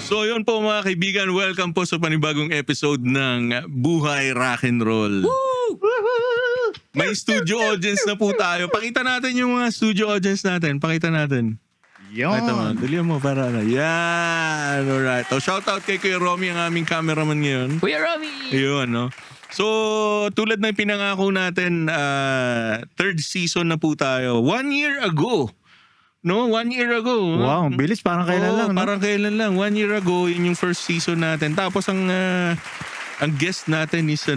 So yun po mga kaibigan, welcome po sa panibagong episode ng Buhay Rock and Roll. May studio audience na po tayo. Pakita natin yung mga studio audience natin. Pakita natin. Pakita mo. Dalihan mo para na. Yan. Alright. So shout out kay Kuya Romy, ang aming cameraman ngayon. Kuya Romy! Ayun, no? So, tulad ng pinangako natin, third season na po tayo. 1 year ago. No, 1 year ago. Wow, bilis. Parang kailan lang, no? Parang kailan lang. 1 year ago, yun yung first season natin. Tapos ang guest natin is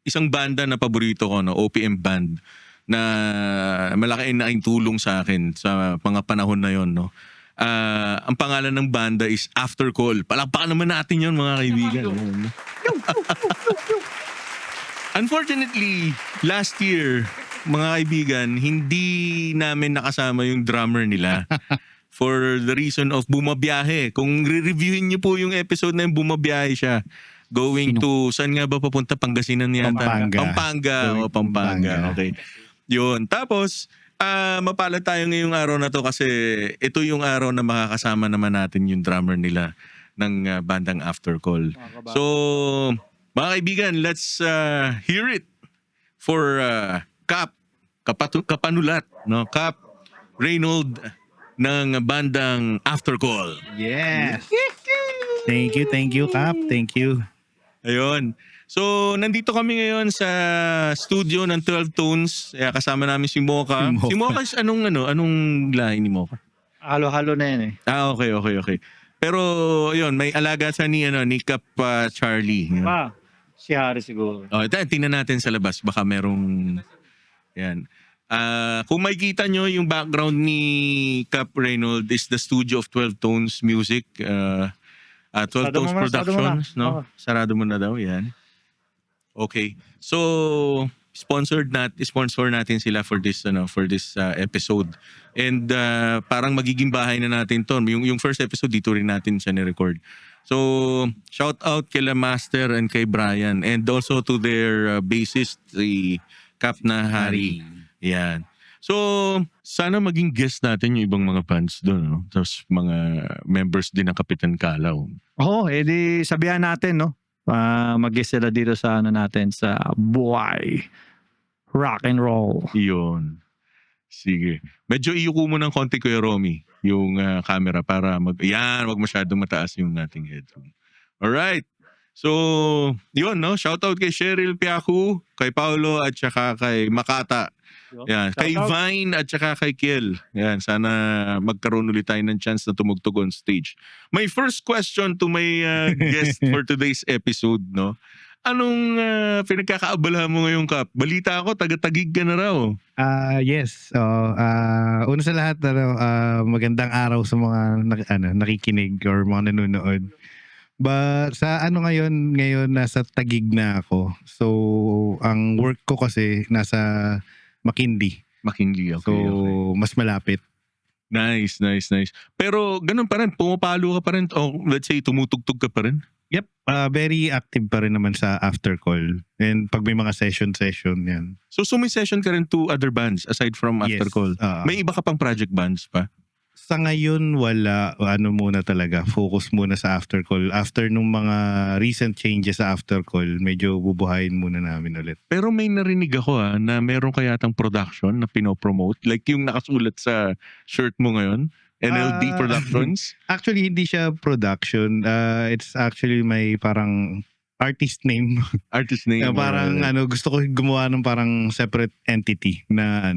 isang banda na paborito ko, no? OPM band. Na malaki na naging tulong sa akin sa mga panahon na yon, no? Ang pangalan ng banda is After Call. Palakpakan naman natin yun, mga kaibigan. Unfortunately, last year, mga kaibigan, hindi namin nakasama yung drummer nila. For the reason of bumabiyahe. Kung re-reviewin niyo po yung episode na yung bumabiyahe siya, going to, saan nga ba papunta? Pangasinan yata? Pampanga. Okay. Yun. Tapos, mapalad tayo ngayong araw na to kasi ito yung araw na makakasama naman natin yung drummer nila ng bandang After Call. So, mga kaibigan, let's hear it for Cap, Kapanulat, no? Cap Reynold ng bandang After Call. Yes. Thank you, Cap. Thank you. Ayun. So, nandito kami ngayon sa studio ng 12 Tones. Kasama namin si Mocha. Si Mocha is anong lahi ni Mocha? Halo-halo na yan eh. Okay. Pero, yun, may alaga sa ni Cap Charlie. Yun. Si Harry siguro. Tingnan natin sa labas. Baka merong, yan. Kung makikita nyo, yung background ni Cap Reynold is the studio of 12 Tones Music. 12 Tones Productions, no? Sarado mo na daw, yan. Okay. So, sponsor natin sila for this episode. And parang magiging bahay na natin 'to. Yung first episode dito rin natin siya ni-record. So, shout out kay Master and kay Brian and also to their bassist si Cap na Harry. Yan. So, sana maging guest natin yung ibang mga fans doon, no? Tapos mga members din ng Kapitan Kalaw. Edi sabihan natin, no? Mag-guest sila dito sa natin sa Buhay Rock and Roll. Iyon. Sige. Medyo iyuko mo ng konti, Kuya Romy, yung camera para wag masyadong mataas yung ating headroom. Alright. So, yun, no? Shoutout kay Cheryl Piaku, kay Paulo, at saka kay Makata. Yan. Kay Vine at saka kay Kiel. Yan. Sana magkaroon ulit tayo ng chance na tumugtog on stage. My first question to my guest for today's episode, no? Anong pinagkakaabalahan mo ngayong, Kap? Balita ako, taga-Tagig ka na raw. Yes. Una sa lahat, magandang araw sa mga nakikinig or mga nanonood. But sa ngayon nasa Tagig na ako. So, ang work ko kasi nasa McKinley. McKinley, okay. So, mas malapit. Nice. Pero ganun pa rin, pumapalo ka pa rin, o let's say tumutugtog ka pa rin? Yep, very active pa rin naman sa After Call. And pag may mga session yan. So may session ka rin to other bands aside from After Yes, Call? May iba ka pang project bands pa? Sa ngayon, wala. Muna talaga. Focus muna sa After Call. After nung mga recent changes sa After Call, medyo bubuhayin muna namin ulit. Pero may narinig ako na meron kayatang production na pinopromote. Like yung nakasulat sa shirt mo ngayon, NLD Productions. Actually, hindi siya production. It's actually may parang artist name. Artist name. Parang gusto ko gumawa ng parang separate entity na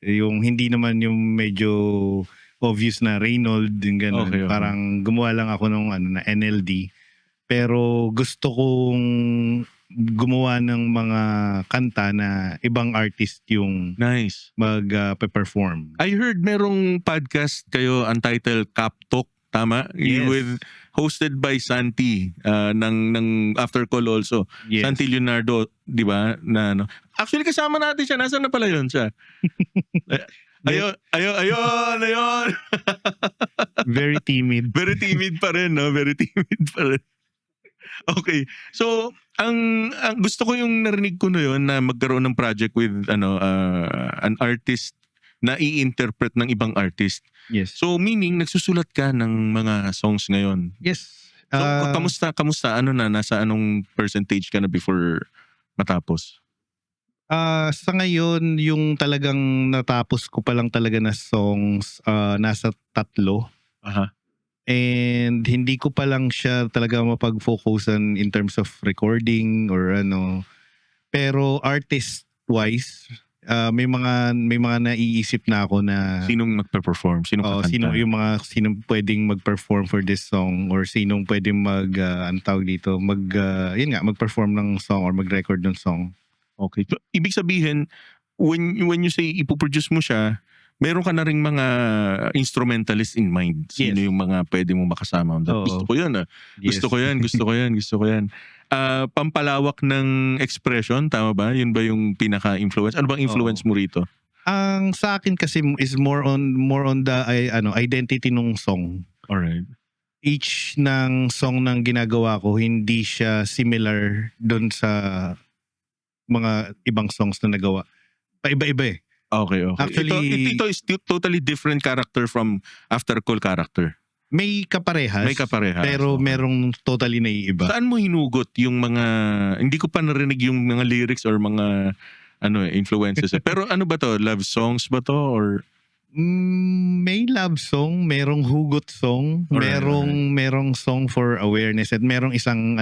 yung hindi naman yung medyo obvious na Reynold, yung gano'n. Okay. Parang gumawa lang ako ng na NLD. Pero gusto kong gumawa ng mga kanta na ibang artist yung Nice. mag-perform. I heard merong podcast kayo untitled Cap Talk, tama? Yes. Hosted by Santi ng After Call also. Yes. Santi Leonardo, di ba? Actually, kasama natin siya. Nasaan na pala yun siya? Ayun. Very timid. Very timid pa rin, no? Very timid pa rin. Okay. So, ang gusto ko yung narinig ko na yun na magkaroon ng project with an artist na i-interpret ng ibang artist. Yes. So meaning nagsusulat ka ng mga songs ngayon. Yes. So kamusta ano na, nasa anong percentage ka na before matapos? Sa ngayon yung talagang natapos ko pa lang talaga na songs, nasa 3. Aha. And hindi ko pa lang siya talaga mapag-focusan in terms of recording or ano. Pero artist-wise, may mga naiisip na ako na Sinong magpe-perform? Sinong kakanta? sinong pwedeng mag-perform for this song or sinong pwedeng ano tawag dito, yun nga, mag-perform ng song or mag-record ng song. Okay. So, ibig sabihin, when you say ipoproduce mo siya, meron ka na ring mga instrumentalist in mind. Sino Yes. yung mga pwede mo makasama? Oo. Gusto ko yun. Yes. Gusto ko yan. Pampalawak ng expression, tama ba? Yun ba yung pinaka-influence? Ano bang influence mo rito? Ang sa akin kasi is more on the identity nung song. Alright. Each ng song ng ginagawa ko hindi siya similar doon sa mga ibang songs na nagawa. Paiba-iba eh. Okay. Actually- ito is totally different character from After Call character. May kaparehas. Pero Okay. merong totally naiiba. Saan mo hinugot yung mga, hindi ko pa narinig yung mga lyrics or mga influences. Pero ano ba to? Love songs ba to? Or May love song, merong hugot song, Alright, merong song for awareness at merong isang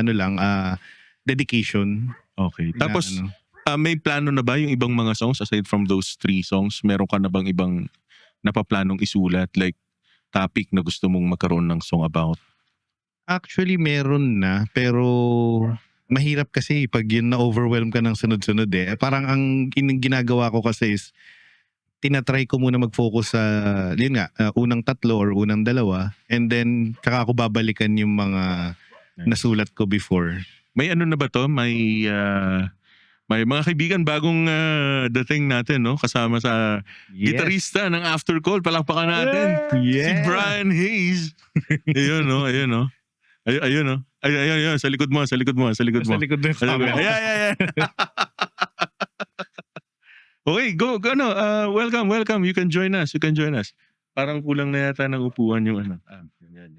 dedication. okay. na Tapos ano. may plano na ba yung ibang mga songs aside from those 3 songs? Meron ka na bang ibang napaplanong isulat, like topic na gusto mong magkaroon ng song about? Actually, meron na, pero mahirap kasi pag yun na-overwhelm ka ng sunod-sunod eh. Parang ang ginagawa ko kasi is, tinatry ko muna mag-focus sa, yun nga, unang 3 or unang 2, and then tsaka ako babalikan yung mga nasulat ko before. May ano na ba to? May mga kaibigan bagong dating natin, no? Kasama sa gitarista ng After Call. Palakpakan natin. Yes. Si Brian Hayes. Ayun, no? Ayun. Ayun. Sa likod mo. Sa likod mo yung camera. Ayan. Okay, go. Welcome. You can join us. Parang kulang na yata ng upuan yung ano. Yan.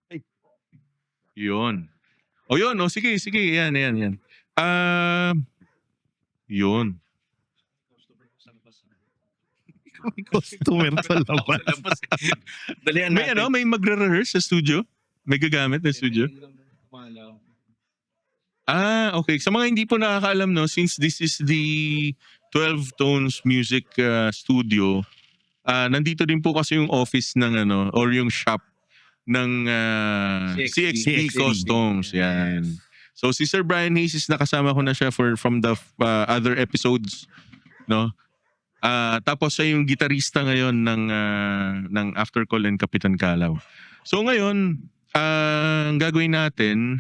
Ay. Yun. O yun, sige. Yan. Yun. May customer sa labas. Dalihan May natin. may magre-rehearse sa studio? May gagamit na studio? Okay. Sa mga hindi po nakakaalam, no, since this is the 12 Tones Music Studio, nandito din po kasi yung office ng or yung shop ng CXP Customs. Yan. So si Sir Brian Hayes is nakasama ko na siya from the other episodes, no? Tapos siya yung gitarista ngayon ng After Call and Kapitan Kalaw. So ngayon, ang gagawin natin,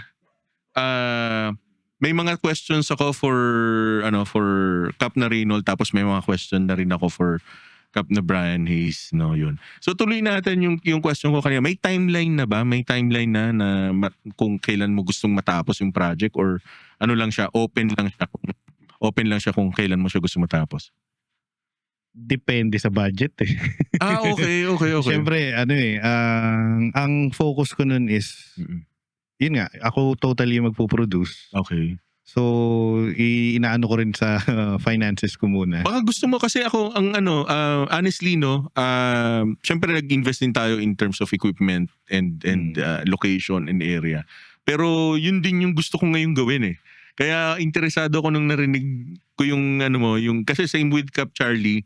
may mga questions ako for Cap na Reynold, tapos may mga question na rin ako for Cap na Brian Hayes, no, yun. So tuloy natin yung question ko kanina. May timeline na ba? May timeline na kung kailan mo gustong matapos yung project, or ano lang siya, open lang siya kung kailan mo siya gusto matapos? Depende sa budget eh. Okay. Siyempre, ang focus ko nun is, yun nga, ako totally magpo-produce. Okay. So, inaano ko rin sa finances ko muna. Baka gusto mo, kasi ako honestly, no, syempre nag-invest din tayo in terms of equipment and location and area. Pero yun din yung gusto ko ngayon gawin eh. Kaya interesado ako nung narinig ko yung kasi same with Cap Charlie,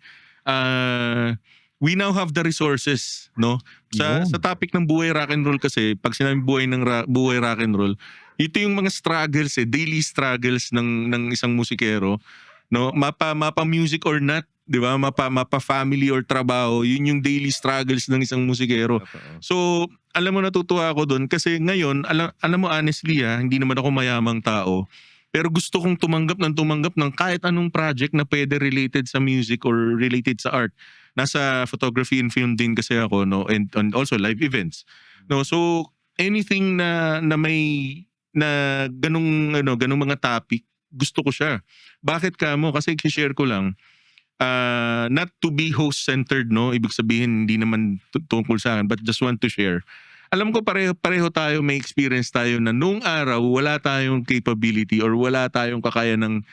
we now have the resources, no? Sa topic ng buhay rock and roll kasi, pag sinabi buhay rock and roll, ito yung mga struggles daily struggles ng isang musikero, no? Mapa music or not, 'di ba? Mapa family or trabaho, yun yung daily struggles ng isang musikero. So, alam mo, natutuwa ako doon kasi ngayon, alam mo, honestly hindi naman ako mayamang tao. Pero gusto kong tumanggap ng kahit anong project na pwede related sa music or related sa art. Nasa photography and film din kasi ako, no, and also live events. No, so anything na may ganung mga topic gusto ko siya. Bakit ka mo? Kasi i-share ko lang, not to be host-centered, no? Ibig sabihin, hindi naman tungkol sa akin, but just want to share. Alam ko pareho tayo, may experience tayo na nung araw, wala tayong capability or wala tayong kakayanang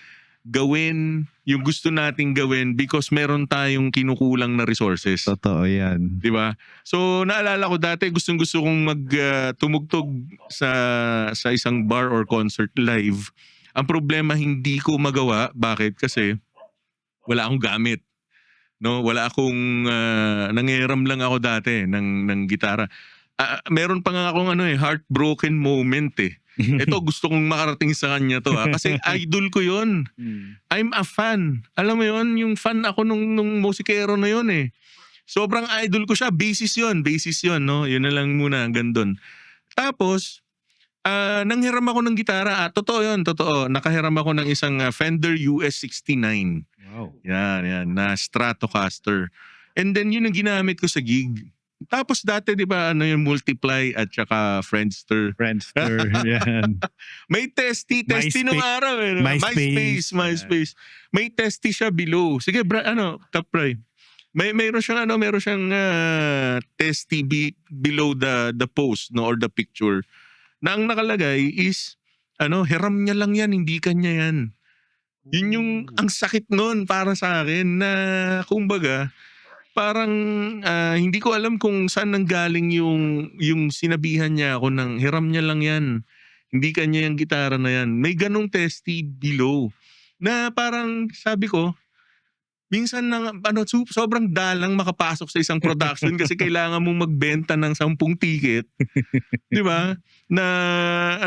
gawin yung gusto nating gawin because meron tayong kinukulang na resources. Totoo yan. 'Di ba? So naalala ko dati gustong-gusto kong tumugtog sa isang bar or concert live. Ang problema hindi ko magawa. Bakit? Kasi wala akong gamit. No, wala akong nangihiram lang ako dati ng gitara. Meron pa nga akong heartbroken moment eh. Ito gusto kong makarating sa kanya to kasi idol ko 'yon. I'm a fan. Alam mo 'yon, yung fan ako nung musikero na 'yon eh. Sobrang idol ko siya, basis 'yon, no. 'Yun na lang muna hanggang doon. Tapos nanghiram ako ng gitara. Totoo 'yon, totoo. Nakahiram ako ng isang Fender US69. Wow. Yan, na Stratocaster. And then yun ang ginamit ko sa gig. Tapos dati 'di ba yung Multiply at saka Friendster. Friendster, yan. May testy nung araw eh. MySpace. MySpace. May testy siya below. Sige, Kapray. Meron siyang testy below the post no or the picture. Na ang nakalagay is hiram niya lang yan, hindi kanya yan. Yun yung ang sakit noon para sa akin na kumbaga parang hindi ko alam kung saan nanggaling yung sinabihan niya ako ng hiram niya lang yan. Hindi kanya yung gitara na yan. May ganong testy below. Na parang sabi ko, minsan sobrang dalang makapasok sa isang production kasi kailangan mong magbenta ng 10 ticket. 'Di ba? Na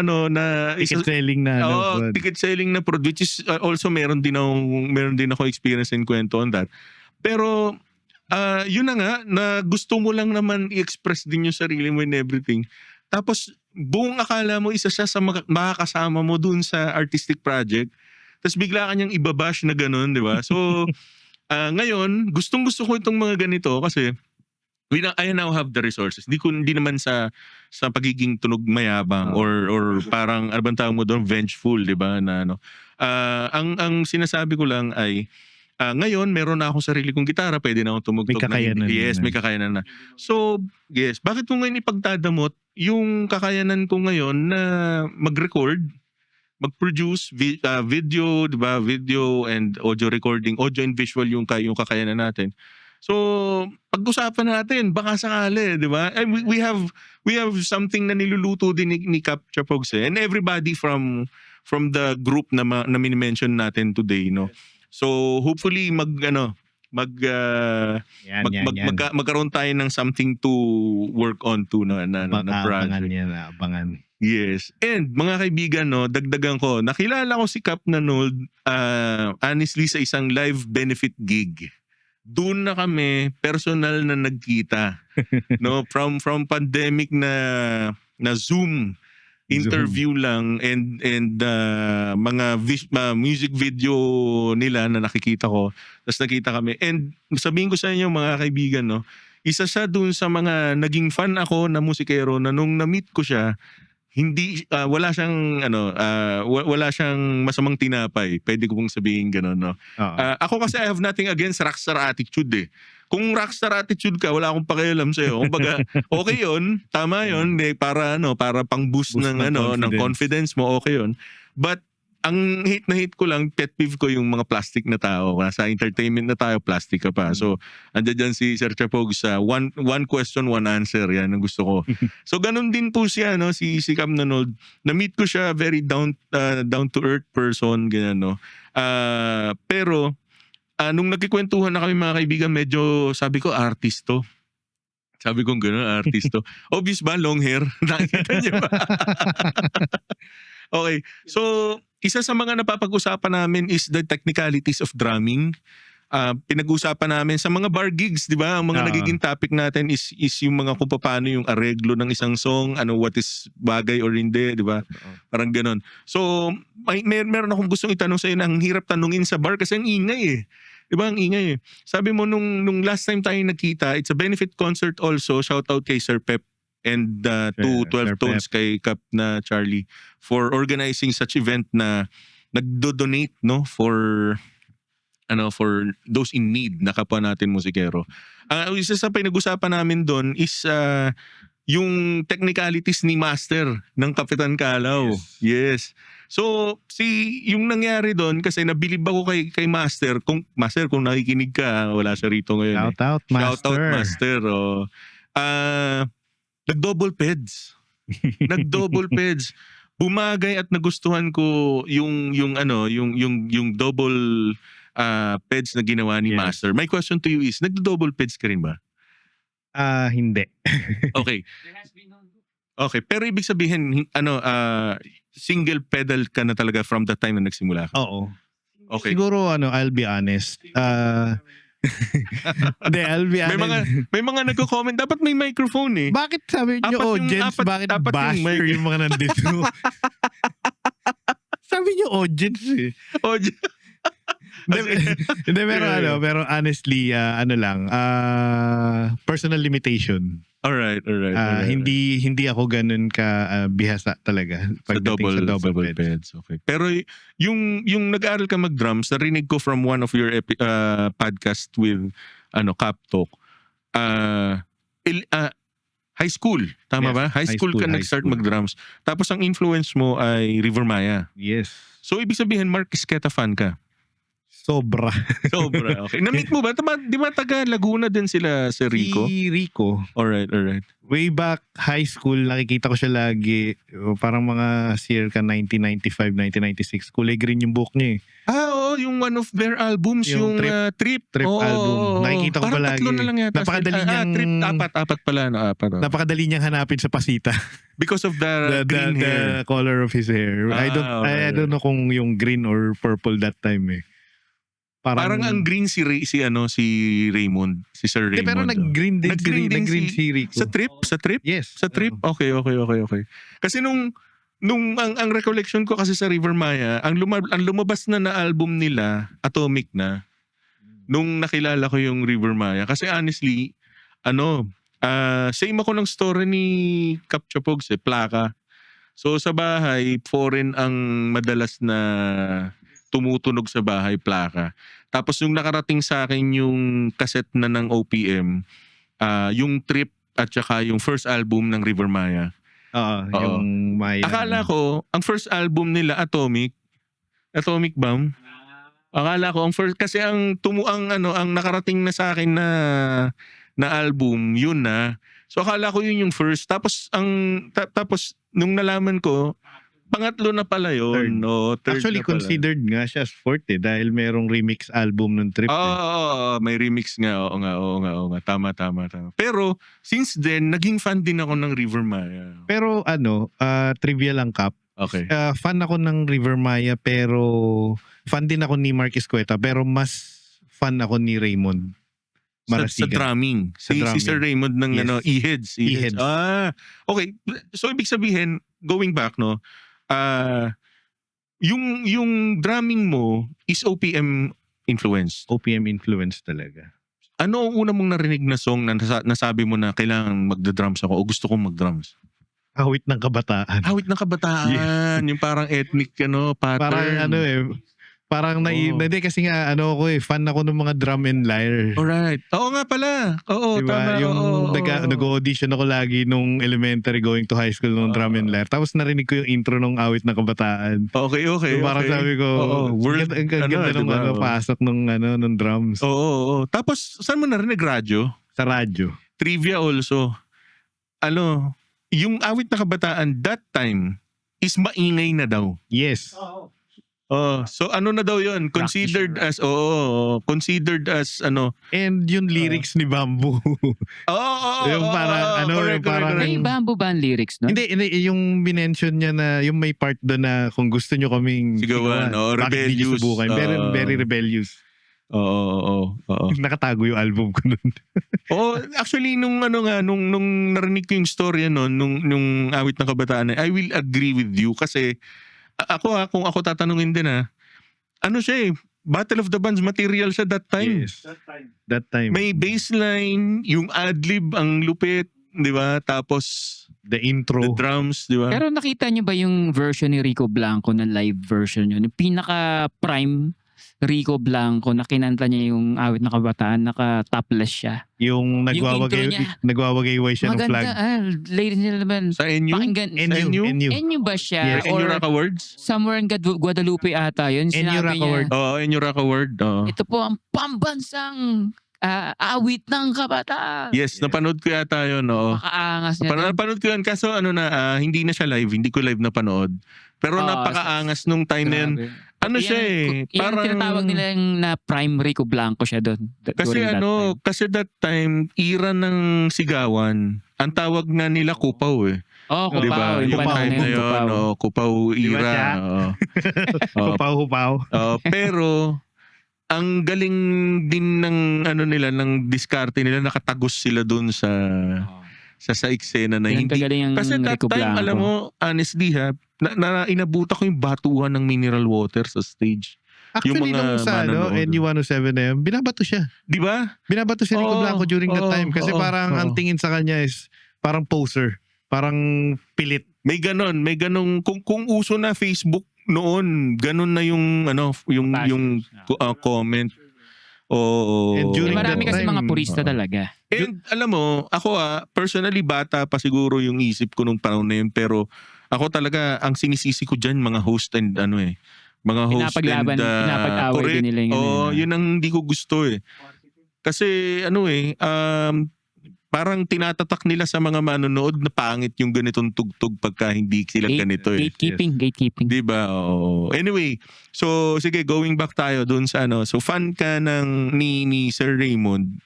Ticket selling na. Ticket selling na product which is also meron din ako experience and kwento on that. Pero yun na nga, na gusto mo lang naman i-express din yung sarili mo and everything. Tapos, buong akala mo isa siya sa makakasama mo dun sa artistic project. Tapos bigla ka niyang ibabash na ganun, di ba? So, ngayon, gustong-gusto ko itong mga ganito kasi I now have the resources. Hindi naman sa pagiging tunog mayabang or parang ano bang tawag mo doon, vengeful, di ba? Na ang sinasabi ko lang ay ngayon, meron na akong sarili kong gitara, pwede na akong tumugtog. May kakayanan. Yes, may kakayanan na. So, yes, bakit ko ngayon ipagdadamot yung kakayanan ko ngayon na mag-record, mag-produce video, di ba? Video and audio recording, audio and visual yung kakayanan natin. So, pag-usapan natin, baka sakali, di ba? We have something na niluluto din ni Cap Chapogs and everybody from the group na mini-mention natin today, no? So hopefully magkaroon tayo ng something to work on to na project. Abangan. Yes. And mga kaibigan, no, dagdagan ko, nakilala ko si Cap Nanold honestly sa isang live benefit gig. Doon na kami personal na nagkita. No, from pandemic na Zoom interview lang and mga music video nila na nakikita ko. Tapos nakita kami. And sabihin ko sa inyo mga kaibigan, no, isa siya dun sa mga naging fan ako na musikero na nung na-meet ko siya, hindi wala siyang masamang tinapay. Pwede ko pong sabihin gano'n, no. Ako kasi I have nothing against rockstar attitude eh. Kung rockstar attitude ka, wala akong pakialam sa'yo. Kumbaga, okay yun, tama yun, para pang-boost ng confidence mo, okay yun. But ang hate ko lang, pet peeve ko yung mga plastic na tao. Sa entertainment na tayo, plastic ka pa. So, andyan dyan si Sir Chapog sa one question, one answer. Yan ang gusto ko. So, ganun din po siya, no? Si Cap Nanold. Na-meet ko siya, very down to earth person, ganyan, no? Pero, nung nagkikwentuhan na kami mga kaibigan, medyo sabi ko, artisto. Sabi ko gano'n, artisto. Obvious ba? Long hair? Nakikita niyo ba? Okay. So, isa sa mga napapag-usapan namin is the technicalities of drumming. Pinag-usapan namin sa mga bar gigs, di ba? Ang mga nagiging topic natin is yung mga kung paano yung areglo ng isang song, what is bagay or hindi, di ba? Parang ganon. So, meron akong gustong itanong sa iyo na ang hirap tanungin sa bar kasi ang ingay eh. Di ba? Ang ingay eh. Sabi mo nung last time tayo nagkita, it's a benefit concert also. Shout out kay Sir Pep and to 12 Tones kay Cap na Charlie for organizing such event na nagdo-donate no for those in need na kapwa natin musikero. Isa sa pinag-usapan namin doon is yung technicalities ni Master ng Kapitan Kalaw. Yes. So, yung nangyari doon kasi nabilib ako kay Master. Kung nakikinig ka, wala siya rito ngayon. Shout out, Master. Shout out, Master. Oh. Nag-double peds. Nag-double peds. Bumagay at nagustuhan ko yung double peds na ginawa ni Yes. Master. My question to you is, nag-double peds ka rin ba? Hindi. Okay. Okay, pero ibig sabihin single pedal ka na talaga from the time na nagsimula ka. Oo. Okay. Siguro I'll be honest. Hindi, I'll be honest. May mga nagko-comment dapat may microphone eh. Bakit sabi niyo audience? Bakit apat yung basher yung mga nandito? Sabi niyo audience eh. Hindi, pero honestly, personal limitation. Alright. Hindi ako ganun ka bihasa talaga Sa pagdating double peds. peds. Okay. Pero yung nag-aaral ka mag-drums, narinig ko from one of your podcast with Cap Talk. High school, tama Yes, ba? High school ka high nag-start school. mag-drums. Tapos ang influence mo ay River Maya. Yes. So ibig sabihin Mark Isqueta fan ka. Sobra. Sobra. Okay. Na-meet mo ba? Di ba taga Laguna din sila si Rico? Si Rico. Alright. Way back high school, nakikita ko siya lagi. Parang mga circa 1995, 1996. Kulay green yung buhok niya eh. Oo, yung one of their albums, yung Trip. Trip Oo, album. oo. Nakikita ko Parang palagi. tatlo na lang yata. Napakadali niyang... Trip, apat pala. Apat. Napakadali niyang hanapin sa pasita. Because of the green hair. The color of his hair. I don't know kung yung green or purple that time eh. Parang ang green si Raymond, si Sir Raymond. Pero nag-green din Nag-green si Rico. Sa Trip? Yes. Sa Trip? Okay. Kasi nung ang recollection ko kasi sa River Maya, ang lumabas na album nila, Atomic na, nung nakilala ko yung River Maya. Kasi honestly, same ako ng story ni Cap Chapogs Plaka. So sa bahay, foreign ang madalas na tumutunog sa bahay, Plaka. Tapos yung nakarating sa akin yung cassette na ng OPM, yung Trip at saka yung first album ng River Maya. Yung Maya. Akala ko, ang first album nila, Atomic Bomb. Akala ko, ang first, kasi ang nakarating na sa akin na album, yun na. So akala ko yun yung first. Tapos, tapos nung nalaman ko, pangatlo na pala yun. Third Actually, na pala. considered nga siya as fourth dahil merong remix album ng Trip. May remix nga. Oo nga. Tama. Pero, since then, naging fan din ako ng River Maya. Pero trivia lang, Cap. Okay. Fan ako ng River Maya pero fan din ako ni Mark Isqueta pero mas fan ako ni Raymond Sa Marasigan. drumming. Si Sir Raymond ng Yes. E-Heads. Okay. So, ibig sabihin, going back, no, yung drumming mo is OPM influence. OPM influence talaga. Ano ang una mong narinig na song na nasabi mo na kailangan magda-drums ako o gusto kong mag-drums? Awit ng kabataan. Awit ng kabataan. Yung parang ethnic pattern. Parang hindi kasi nga fan ako ng mga drum and lyre. Alright. Oo nga pala. Oo, diba? tama. Yung oo. nag-audition ako lagi nung elementary going to high school nung drum and lyre. Tapos narinig ko yung intro ng Awit ng Kabataan. Okay. So parang sabi ko, ang ganda nung diba? pasok nung drums. Oo. Tapos, saan mo narinig radyo? Sa radyo. Trivia also. Yung Awit na Kabataan that time is maingay na daw. Yes. So ano na daw 'yun? Considered as And yung lyrics ni Bamboo. Yung parang parang May Bamboo ba ang lyrics no? Hindi, yung minention niya na yung may part doon na kung gusto nyo kaming sigawan, bakit hindi nyo rebellious. subukan. Very rebellious. Oo. Nakatago yung album ko nun. Actually nung narinig ko yung storya nung Awit ng Kabataan, I will agree with you kasi kung ako tatanungin din siya Battle of the Bands material siya that time. Yes. That time. May baseline, yung adlib ang lupit, di ba? Tapos The intro. the drums, di ba? Pero nakita nyo ba yung version ni Rico Blanco na live version yun? Yung pinaka-prime Rico Blanco na kinanta niya yung awit na kabataan, naka-topless siya. Yung intro niya. nagwawagay-way siya ng flag. Maganda, ladies and gentlemen. Sa NU? Pakinggan. NU? NU ba siya? Yes. NU Or Rock Awards? somewhere in Guadalupe ata yun. NU Sinabi Rock niya, Award. Oo, NU Rock Award. Oo. ito po ang pambansang awit ng kabataan. Yes, napanood ko yata yun. Oo. Makaangas niya. Napanood ko yun. Kaso hindi na siya live. Hindi ko live napanood. Pero napakaangas nung time na yun. Grabe. Ano siya eh. Yan ang tinatawag nila yung na prime Rico Blanco siya doon. Kasi kasi that time, era ng sigawan. Ang tawag nga nila kupaw eh. Oh, Di Kupaw. ba? Yung panahon time na yun, yun, Kupaw. kupaw Di ba era. siya? Oo. Hupaw-hupaw. Pero ang galing din ng nila, ng diskarte nila, nakatagos sila doon sa eksena na Yan hindi. kagaling ang Kasi that Rico time, Blanco. alam mo, honestly na inabuta ko yung batuhan ng mineral water sa stage. Actually, mga nung sa manonood. NU107 na yun, binabato siya. Di ba? Binabato si Rico Oo, Blanco during that oo, time. Kasi oo, parang oo. ang tingin sa kanya is parang poser. Parang pilit. May ganong kung uso na Facebook noon, ganon na yung comment. Oo. And during Marami that kasi time, mga purista talaga. And alam mo, ako personally bata pa siguro yung isip ko nung panahon na yun, pero ako talaga ang sinisisi ko diyan mga host and mga host Pinapaglaban, and pinapag-away correct. din nila yun. Yun ang hindi ko gusto eh. Kasi parang tinatatak nila sa mga manonood na pangit yung ganitong tugtog pagka hindi sila ganito eh. Gatekeeping. Di ba? Oo. Anyway, so sige, going back tayo doon sa so fan ka ni Sir Raymond.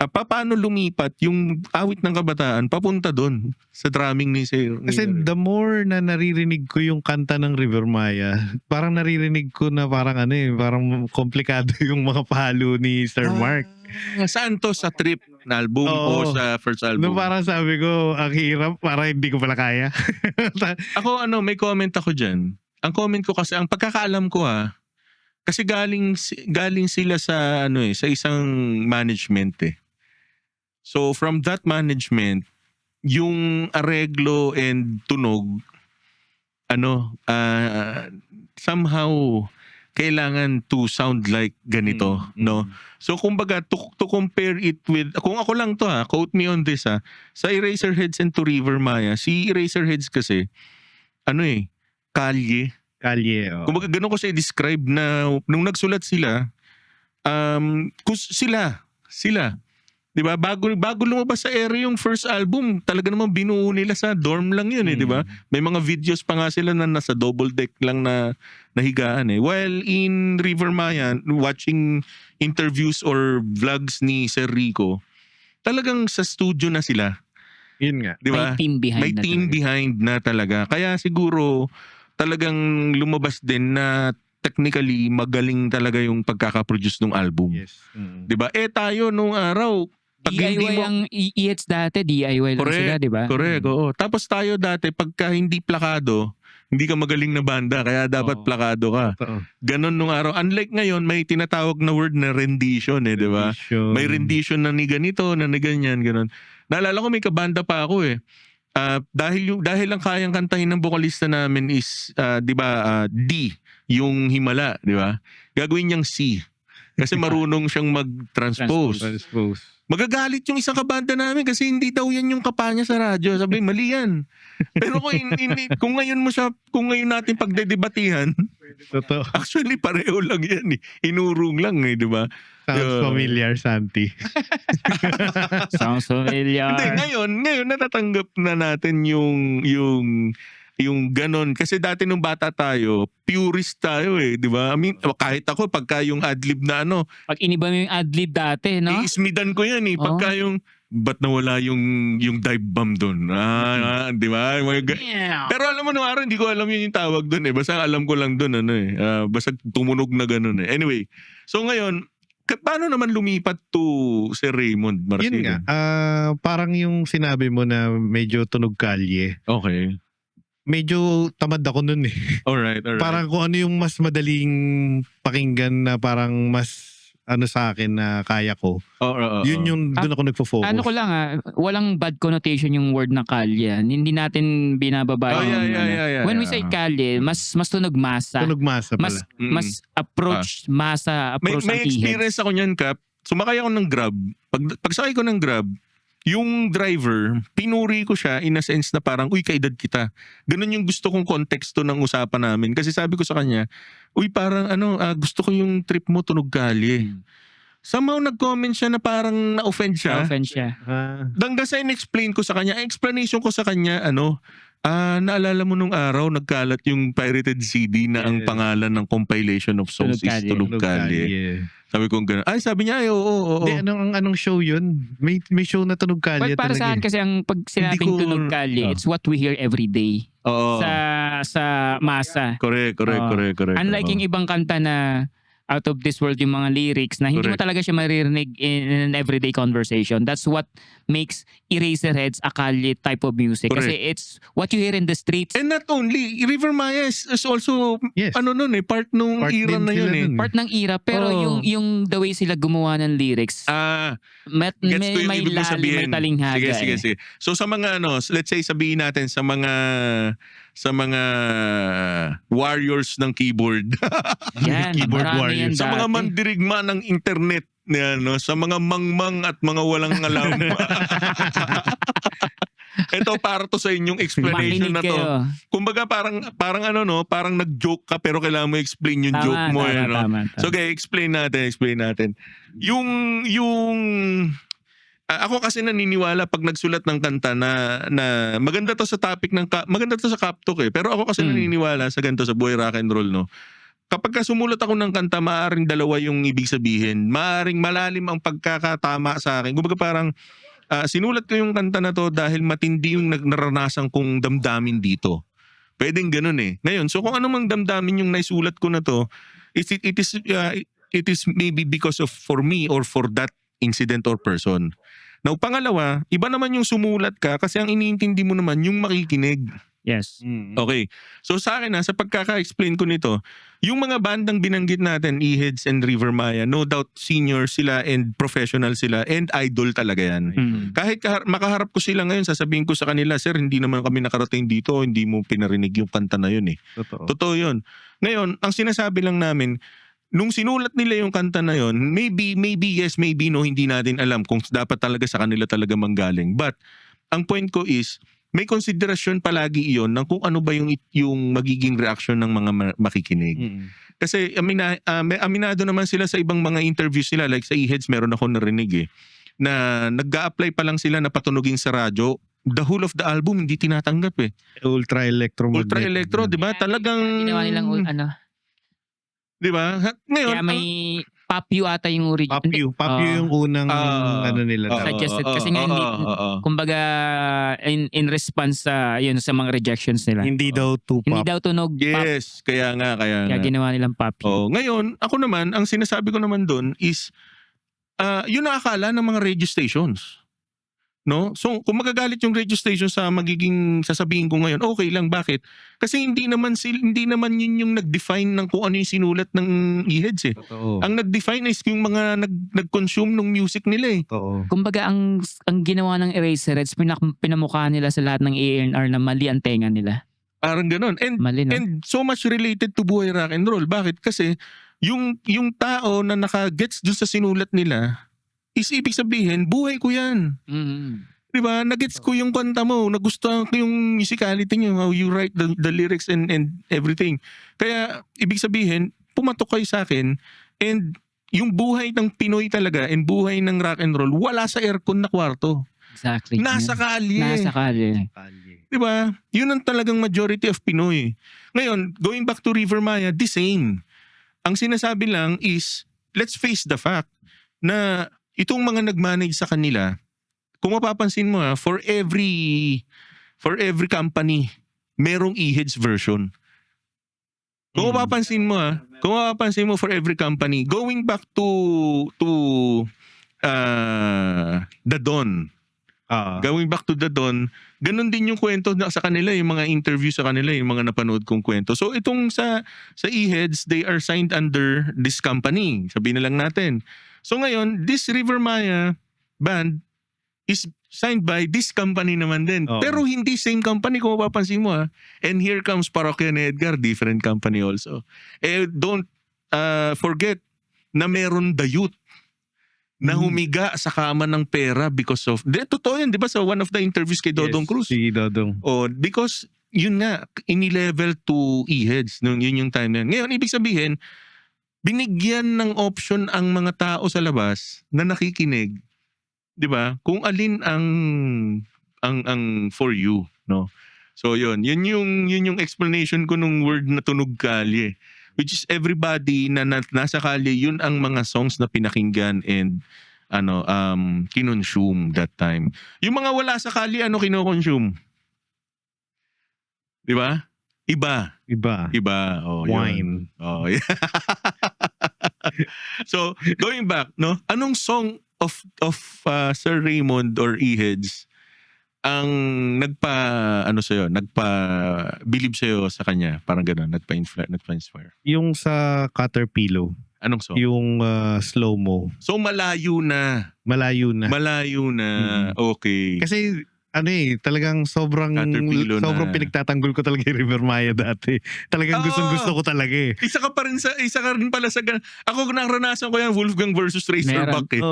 Paano lumipat yung awit ng kabataan papunta doon sa drumming ni Sir? Kasi the more na naririnig ko yung kanta ng River Maya, parang naririnig ko na parang parang komplikado yung mga pahalo ni Sir Mark. Saan to? Sa Trip na album o Oo. sa first album? No, parang sabi ko, ang hirap, parang hindi ko pala kaya. Ako may comment ako dyan. Ang comment ko kasi, ang pagkakaalam ko kasi galing sila sa sa isang management eh. So from that management, yung areglo and tunog, somehow kailangan to sound like ganito, no? So kumbaga to compare it with, kung ako lang to quote me on this sa Eraserheads and to River Maya, si Eraserheads kasi kalye. Kalye, oh. Kumbaga ganun ko siya i-describe na nung nagsulat sila, sila. 'Di ba? Bago lumabas sa ere yung first album, talaga namang binuo nila sa dorm lang 'yun 'di ba? May mga videos pa nga sila na nasa double deck lang na nahigaan eh. While in River Maya, watching interviews or vlogs ni Sir Rico, talagang sa studio na sila. Yun nga. 'Di ba? May team behind May na team talaga. behind na talaga. Kaya siguro talagang lumabas din na technically magaling talaga yung pagkakaproduce ng album. Yes. 'Di ba? Tayo nung araw pag hindi DIY mo ang EHs dati, DIY lang sila, di ba? correct, oo. Tapos tayo dati pagka hindi plakado, hindi ka magaling na banda kaya dapat Oo. plakado ka. Totoo. Ganon nung araw. Unlike ngayon, may tinatawag na word na rendition 'di ba? May rendition na ni ganito, na ni ganyan, ganon. Naalala ko may kabanda pa ako eh. Dahil lang kayang kantahin ng bokalista namin is 'di ba D, yung himala, 'di ba? Gagawin niyang C. Kasi marunong siyang mag-transpose. Transpose. Magagalit yung isang kabanda namin kasi hindi daw yan yung kapa niya sa radyo. Sabi, mali yan. Pero kung ngayon natin pagdedebatihan, Totoo. actually pareho lang yan eh. Inurong lang eh, di ba? Sounds familiar, Santi. Sounds familiar. Hindi, ngayon natatanggap na natin yung ganon. Kasi dati nung bata tayo, purist tayo eh, di ba? I mean, kahit ako, pagka yung adlib na Pag iniba mo yung adlib dati, no? iismidan ko yan eh. Pagka yung, ba't nawala yung dive bomb doon? Di ba? Yeah. Pero alam mo nung araw, hindi ko alam yun yung tawag doon eh. Basta alam ko lang doon, basta tumunog na ganon eh. Anyway, so ngayon, paano naman lumipat to si Raymond Marcelo? Yun nga. Parang yung sinabi mo na medyo tunog kalye. Okay. Medyo tamad ako nun eh. Alright. Parang kung ano yung mas madaling pakinggan na parang mas ano sa akin na kaya ko. Yun yung doon ako nagfo-focus. Ano ko lang walang bad connotation yung word na kalye. Hindi natin binababa yung when we say kalye, mas tunog masa. Tunog masa pala. Mas approach masa, approach May ang iheads. experience ako niyan, Kap. Sumakay ako ng Grab. Pagsakay ko ng Grab, yung driver, pinuri ko siya in a sense na parang, uy, kaedad kita. Ganun yung gusto kong konteksto ng usapan namin. Kasi sabi ko sa kanya, uy, parang gusto ko yung trip mo tunog kalye. Somehow nag-comment siya na parang na-offend siya. Na-offend siya. Hanggang sa in-explain ko sa kanya, explanation ko sa kanya, naalala mo nung araw, nagkalat yung pirated CD na ang pangalan ng compilation of songs is Tunog Kalye. Sabi ko gano'n. Ay, sabi niya, oo. Hindi, anong show yun? May show na Tunog Kalye But para sa akin kasi ang pag sinabing tunog kalye, it's what we hear every day. Oo. Sa masa. Correct. Unlike yung ibang kanta na out of this world yung mga lyrics na hindi mo talaga siya maririnig in an everyday conversation. That's what makes Eraserheads a kalye type of music. Correct. Kasi it's what you hear in the streets. And not only, River Maya is also, part nung Part era din na yun sila eh. nun. Part ng era. Pero yung the way sila gumawa ng lyrics, Gets ko yung may ibig mo lalim, sabihin. may talinghaga. Sige. So sa mga let's say sabihin natin sa mga warriors ng keyboard. Yan, Keyboard marami warriors. yan Sa mga dati. mandirigma ng internet, sa mga mangmang at mga walang alam. Ito para to sa inyong explanation Makinig na to. kayo. Kumbaga parang nag-joke ka pero kailangan mo explain yung joke mo. Tama. So okay, explain natin. Yung ako kasi naniniwala pag nagsulat ng kanta na maganda to sa topic maganda to sa Kaptok eh. Pero ako kasi naniniwala sa ganito sa buhay rock and roll, no. Kapag sumulat ako ng kanta, maaaring dalawa yung ibig sabihin. Maaaring malalim ang pagkakatama sa akin. Kumbaga parang sinulat ko yung kanta na to dahil matindi yung naranasan kong damdamin dito. Pwedeng ganun eh. Ngayon, so kung ano mang damdamin yung naisulat ko na to, it is maybe because of for me or for that incident or person. Now, pangalawa, iba naman yung sumulat ka kasi ang iniintindi mo naman yung makikinig. Yes. Okay. So sa akin sa pagkaka-explain ko nito, yung mga bandang binanggit natin, Eheads and River Maya, no doubt senior sila and professional sila and idol talaga yan. Kahit makaharap ko sila ngayon, sasabihin ko sa kanila, sir, hindi naman kami nakarating dito, hindi mo pinarinig yung kanta na yun eh. Totoo yun. Ngayon, ang sinasabi lang namin, nung sinulat nila yung kanta na yun, maybe yes, maybe no, hindi natin alam kung dapat talaga sa kanila talaga manggaling. But, ang point ko is, may konsiderasyon palagi iyon ng kung ano ba yung magiging reaksyon ng mga makikinig. Kasi aminado naman sila sa ibang mga interviews nila, like sa Eheads meron ako narinig na nag-a-apply pa lang sila na patunugin sa radyo. The whole of the album hindi tinatanggap eh. Ultra electro, di ba? Talagang Ginawa nilang di ba? Ngayon, kaya may Papyu ata yung original. Papyu yung unang nila. Suggested. Kasi nga hindi, kumbaga in response sa mga rejections nila. Hindi daw Hindi daw tunog pop. yes, kaya nga. Kaya ginawa nilang Papyu. Ngayon, ako naman, ang sinasabi ko naman doon is, yun ang akala ng mga radio stations. No? So, kung magagalit yung radio station sa magiging sasabihin ko ngayon, okay lang, bakit? Kasi hindi naman yun yung nag-define ng kung ano yung sinulat ng Eheads eh. Ang nag-define is yung mga nag-consume ng music nila eh. Kumbaga ang ginawa ng Eraserheads, pinamukha nila sa lahat ng A&R na mali ang tenga nila. Parang ganun. Mali, no? And so much related to buhay rock and roll. Bakit? Kasi yung tao na naka-gets dun sa sinulat nila, is ibig sabihin, buhay ko yan. Diba? Nagets ko yung kanta mo, nagustuhan ko yung musicality niyo, how you write the lyrics and everything. Kaya, ibig sabihin, pumatok kayo sa akin, and yung buhay ng Pinoy talaga, and buhay ng rock and roll, wala sa aircon na kwarto. Exactly. Nasa kalye. Nasa kalye. Diba? Yun ang talagang majority of Pinoy. Ngayon, going back to River Maya, the same. Ang sinasabi lang is, let's face the fact na itong mga nag-manage sa kanila, kung mapapansin mo for every company, merong Eheads version. Kung mapapansin mo for every company, going back to The Dawn. Going back to the Dawn, ganun din yung kwento sa kanila, yung mga interview sa kanila, yung mga napanood kong kwento. So itong sa E-Heads, they are signed under this company. Sabihin na lang natin. So ngayon, this River Maya band is signed by this company naman din. Oo. Pero hindi same company kung mapapansin mo And here comes Parokya ni Edgar, different company also. Don't forget na meron the youth na humiga sa kama ng pera because of... Totoo yan, di ba? Sa one of the interviews kay Dodong Cruz. Si Dodong. Because yun nga, ini-level to E-Heads. Yun yung time na yun. Ngayon, ibig sabihin, binigyan ng option ang mga tao sa labas na nakikinig. Di ba? Kung alin ang for you. No? So yun yung explanation ko nung word na tunog kalye. Which is everybody na nasa kalye, yun ang mga songs na pinakinggan and kinonsume that time. Yung mga wala sa kalye, kinokonsume? Di ba? Iba. Oh, Wine. Yun. Oh, yeah. So, going back, no? Anong song of Sir Raymond or E-Heads ang nagpa-believe sa'yo sa kanya? Parang gano'n, nagpa-inspire. Yung sa Caterpillar. Anong song? Yung slow-mo. So, malayo na. Malayo na. Okay. Kasi talagang sobrang Caterpillar na. pinagtatanggol ko talaga yung River Maya dati. Talagang gustong-gusto ko talaga eh. Isa ka rin pala sa ako naranasan ko yan, Wolfgang versus Razorback eh.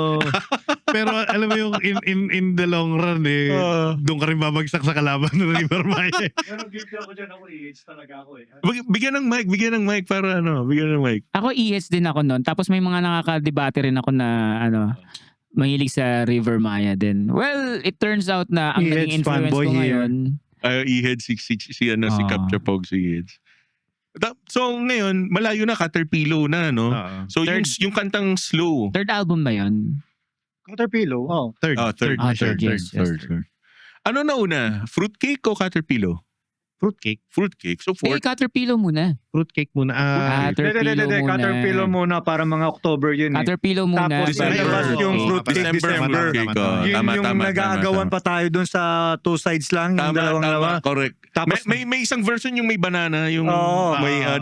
Pero alam mo yung in the long run doon ka rin babagsak sa kalaban ng River Maya. Pero guilty ako dyan, ako i-hits talaga ako eh. Bigyan ng mic para bigyan ng mic. Ako E-Heads din ako noon. Tapos may mga nakakadebate rin ako na mahilig sa River Maya din. Well, it turns out na ang naging E-Heads influence fanboy ko here. ngayon. E-Heads si Capture Pog si E-Heads. So ngayon, malayo na, Caterpillar na, no? So yung kantang Slow. Third album ba yun? Caterpillar, Third. Third. Yes. Ano na una? Fruitcake o Caterpillar? Fruitcake. So Caterpillar muna. Fruitcake muna. Caterpillar muna para mga October yun eh. Caterpillar muna. Tapos December. ilabas yung fruitcake December. Yun yung nag-aagawan pa tayo dun sa two sides lang, yung dalawang lawa. Correct. Tapos may isang version yung may banana, yung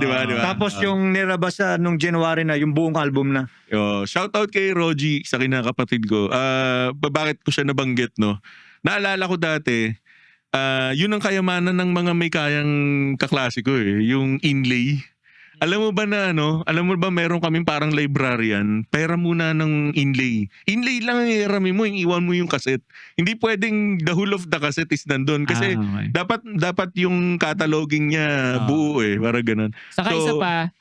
di ba? Tapos yung nilabas nung January na, yung buong album na. Shout out kay Rogie, sa kinakapatid ko. Bakit ko siya nabanggit, no? Naalala ko dati, yun ang kayamanan ng mga may kayang kaklasiko yung inlay. Alam mo ba meron kaming parang librarian, pera muna ng inlay. Inlay lang ang irami mo, iwan mo yung cassette. Hindi pwedeng the whole of the cassette is nandun. Kasi dapat yung cataloging niya buo parang ganun. Saka isa pa,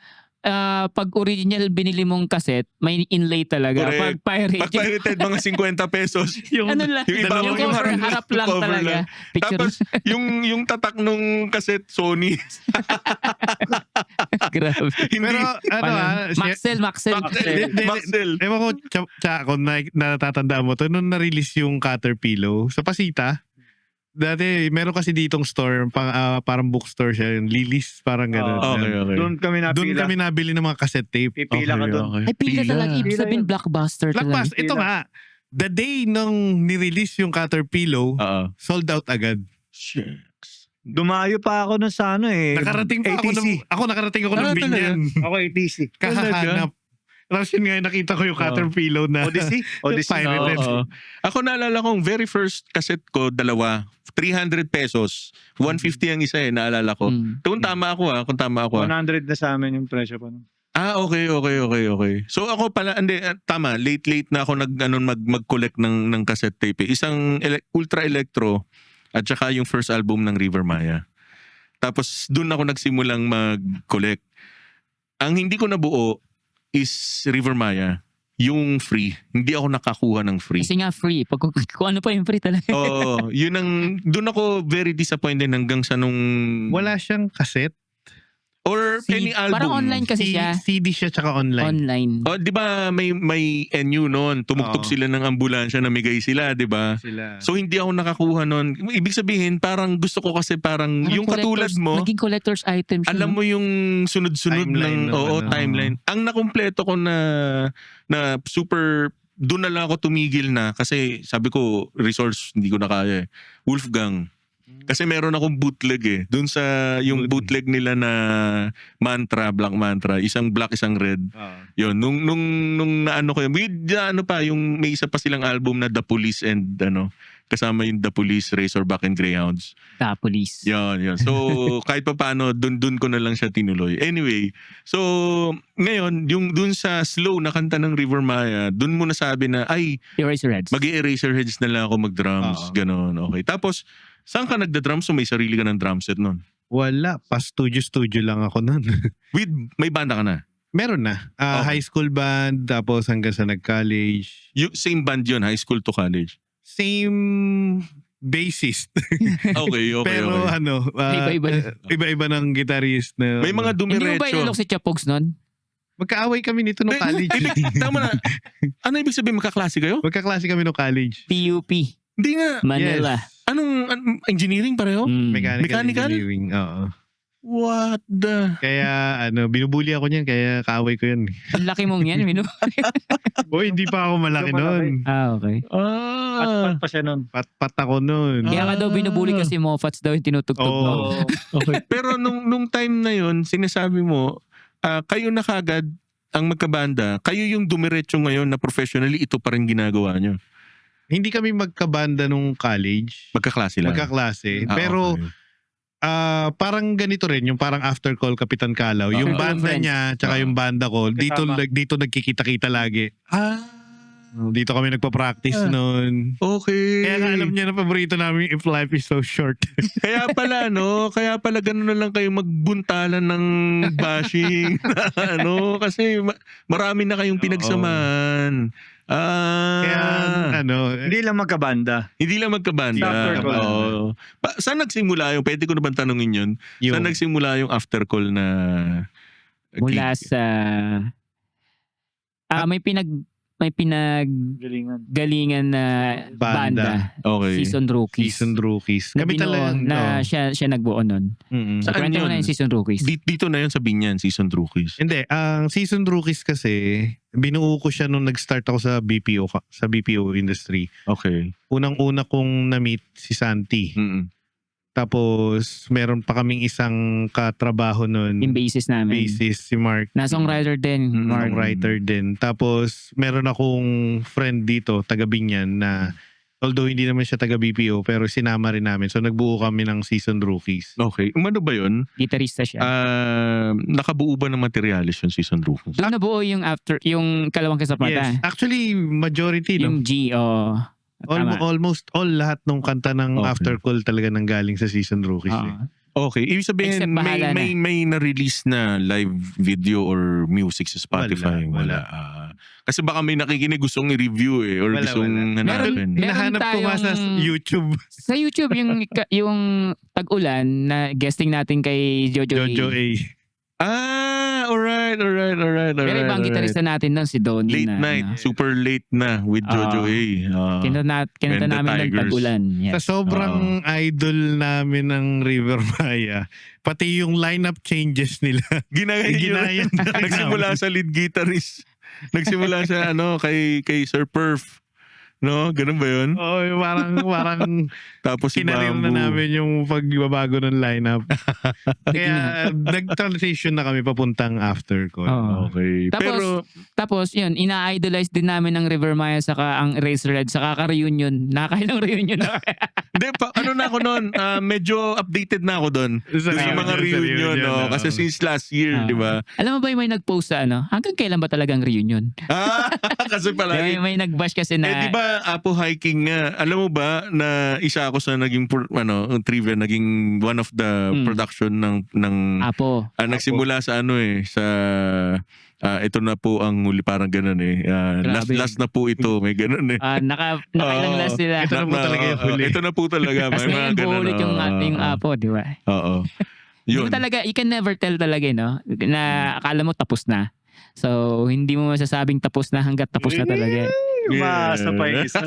pag original binili mong cassette, may inlay talaga. Correct. Pag Pirated, mga 50 pesos. yung iba yung harap lang cover talaga. lang. Tapos yung tatak nung cassette Sony. Grabe. Hindi. Pero Maxell. Maxell. Ewan ko, kung natatandaan mo to, nung na-release yung Caterpillar sa Pasita, dati, meron kasi ditong store, parang bookstore siya, yung Lilis, parang gano'n. Okay. Doon kami nabili ng mga cassette tape. Pipila ka doon. Ay, pila talaga. Ibig sabihin, blockbuster talaga. Blockbuster. Ito nga, the day nung ni-release yung Caterpillar, sold out agad. Shucks. Dumayo pa ako nun sa Nakarating pa ako ATC. ng Binyan. Ako ATC. Kahahanap. Tapos yun nga, nakita ko yung Caterpillar na Odyssey? pirated. Ako naalala kong very first cassette ko, 2, 300 pesos. 150 ang isa naalala ko. Kung tama ako 100 na sa amin yung presyo pa nun. Okay. So ako pala, tama, late na ako mag-collect ng cassette tape. Isang Ultra Electro at saka yung first album ng River Maya. Tapos doon ako nagsimulang mag-collect. Ang hindi ko nabuo is River Maya. Yung free. Hindi ako nakakuha ng free. Kasi nga free. Kung ano pa yung free talaga. Doon ako very disappointed hanggang sa nung... Wala siyang cassette. Or any album. Parang online kasi siya. CD siya tsaka online. Di ba may NU noon, tumugtog sila ng ambulansya, namigay sila, di ba? So hindi ako nakakuha noon. Ibig sabihin, parang gusto ko kasi parang yung katulad mo, naging collector's item siya. alam mo yung sunod-sunod Timeline timeline. Ang nakumpleto ko na super doon na lang ako tumigil na kasi sabi ko, resource, hindi ko na kaya eh. Wolfgang. Kasi meron akong bootleg eh. Doon sa yung bootleg nila na mantra, black mantra, isang black, isang red. Yun, nung naano ko yun, ano pa, yung may isa pa silang album na The Police and kasama yung The Police, Razorback and Greyhounds. The Police. Yun. So, kahit pa paano, dun ko na lang siya tinuloy. Anyway, so, ngayon, yung dun sa slow na kanta ng River Maya, dun mo nasabi na, ay, Eraserheads. mag-i-Eraserheads na lang ako mag-drums. Ganon, okay. Tapos, saan ka nagda-drums? So, may sarili ka ng drum set nun? Wala, pa studio lang ako nun. May banda ka na? Meron na. Okay. High school band, tapos hanggang sa nag-college. Same band yun, high school to college? Same bassist. Okay. Pero iba-iba ng guitarist na May mga Hindi mo ba dumiretso. inalok si Chapogs nun? magkaaway kami nito nung college. Tama na. Ano ibig sabihin, magkaklase kayo? Magkaklase kami nung college. PUP. Hindi nga. Manila. Yes. Anong engineering pareho? Mechanical? Engineering. Oo. What the? Kaya binubuli ako niyan, kaya kaaway ko yun. Ang laki mong yan. Uy, hindi pa ako malaki Hindi pa malaki. nun. Okay. Pat pa siya nun. Pat ako nun. Kaya ka daw binubuli kasi Moffats daw yung tinutugtog mo. Okay. Pero nung time na yun, sinasabi mo, kayo na kagad ang magkabanda, kayo yung dumiretso ngayon na professionally, ito pa rin ginagawa nyo. Hindi kami magkabanda nung college. Magkaklase lang. Magkaklase. Ah, Pero okay. parang ganito rin, yung parang after call Kapitan Kalaw. Yung Okay. banda Friends. niya, tsaka yung banda ko, dito nagkikita-kita lagi. Dito kami nagpa-practice noon. Okay. Kaya nga alam niya na paborito namin yung If Life is So Short. Kaya pala, kaya pala ganun na lang kayo magbuntalan ng bashing. Kasi marami na kayong pinagsamahan. Kaya Hindi lang magkabanda. Hindi lang magkabanda. Sa after call. Oo. Saan nagsimula yung, pwede ko na bang tanungin yun? Saan nagsimula yung after call na Mula gig? sa... may pinaggalingan na banda. Okay. Season Rookies. Season Rookies. Na Kami binuo, talagang na siya nagbuo nun. Saan Kwento mo yun? na yung Season Rookies. Dito na yun sa Binyan, Season Rookies. Hindi, ang Season Rookies kasi, binuo ko siya nung nag-start ako sa BPO industry. Okay. Unang-una kong na-meet si Santi. Mm-mm. Tapos, meron pa kaming isang katrabaho nun. Yung basis namin. Bassist, si Mark. Na songwriter din. Mm, Mark. Songwriter din. Tapos, meron akong friend dito, taga Binyan, na although hindi naman siya taga BPO, pero sinama rin namin. So, nagbuo kami ng Season Rookies. Okay. Umano ba yun? Gitarista siya. Nakabuo ba ng materialis yung Season Rookies? Doon nabuo yung yung kalawang kasapata. Yes. Actually, majority, no? Yung G, tama. Almost all lahat ng kanta ng Okay. After Call talaga nanggaling sa Season Rookies. Oo. Eh. Okay. Ibig sabihin, Except bahala may na-release na live video or music sa Spotify? Wala. Kasi baka may nakikinig gustong i-review or Wala, gustong Meron- hanapin. Hinahanap ko nga sa tayong- YouTube. Sa YouTube, yung Tag-Ulan na guesting natin kay Jojo, Jojo A. Alright. Pero ibang gitarista natin nun, si Donnie. Late night. Super late na with Jojo A. Kinunta And the namin ng Tigers. Tag-Ulan. Sa Yes. sobrang idol namin ng River Maya, pati yung lineup changes nila. Ginaya Nagsimula sa lead guitarist. Nagsimula siya kay Sir Perf. No? Ganun ba yun? Oo, yung parang Tapos si kinarir Bamboo. na namin yung pagbabago ng lineup. Kaya nag-transition na kami papuntang After Call. Oo. Okay. Tapos yun, ina-idolize din namin ng River Maya saka ang Eraserhead saka ka-reunion. Nakakailang reunion na. Hindi, na ako noon. Medyo updated na ako doon. Sa Sa mga reunion, no? Kasi since last year, di ba? Alam mo ba yung may nag-post sa hanggang kailan ba talagang reunion? Kasi palagi. May nag-bash kasi na... Di ba, Apo Hiking nga, alam mo ba na isa ako sa naging, trivia, naging one of the production ng Apo. nagsimula sa sa ito na po ang huli, parang ganun Grabe. last na po ito, may ganun Nakailang last sila. Ito na po talaga yung huli. Ito na po talaga, Tapos may mga ngayon ganun. buulit yung Apo, di ba? Oo. Hindi Yun. mo talaga, you can never tell talaga, no? Na akala mo tapos na. So, hindi mo masasabing tapos na hanggat tapos na talaga. Umasa pa yung isa.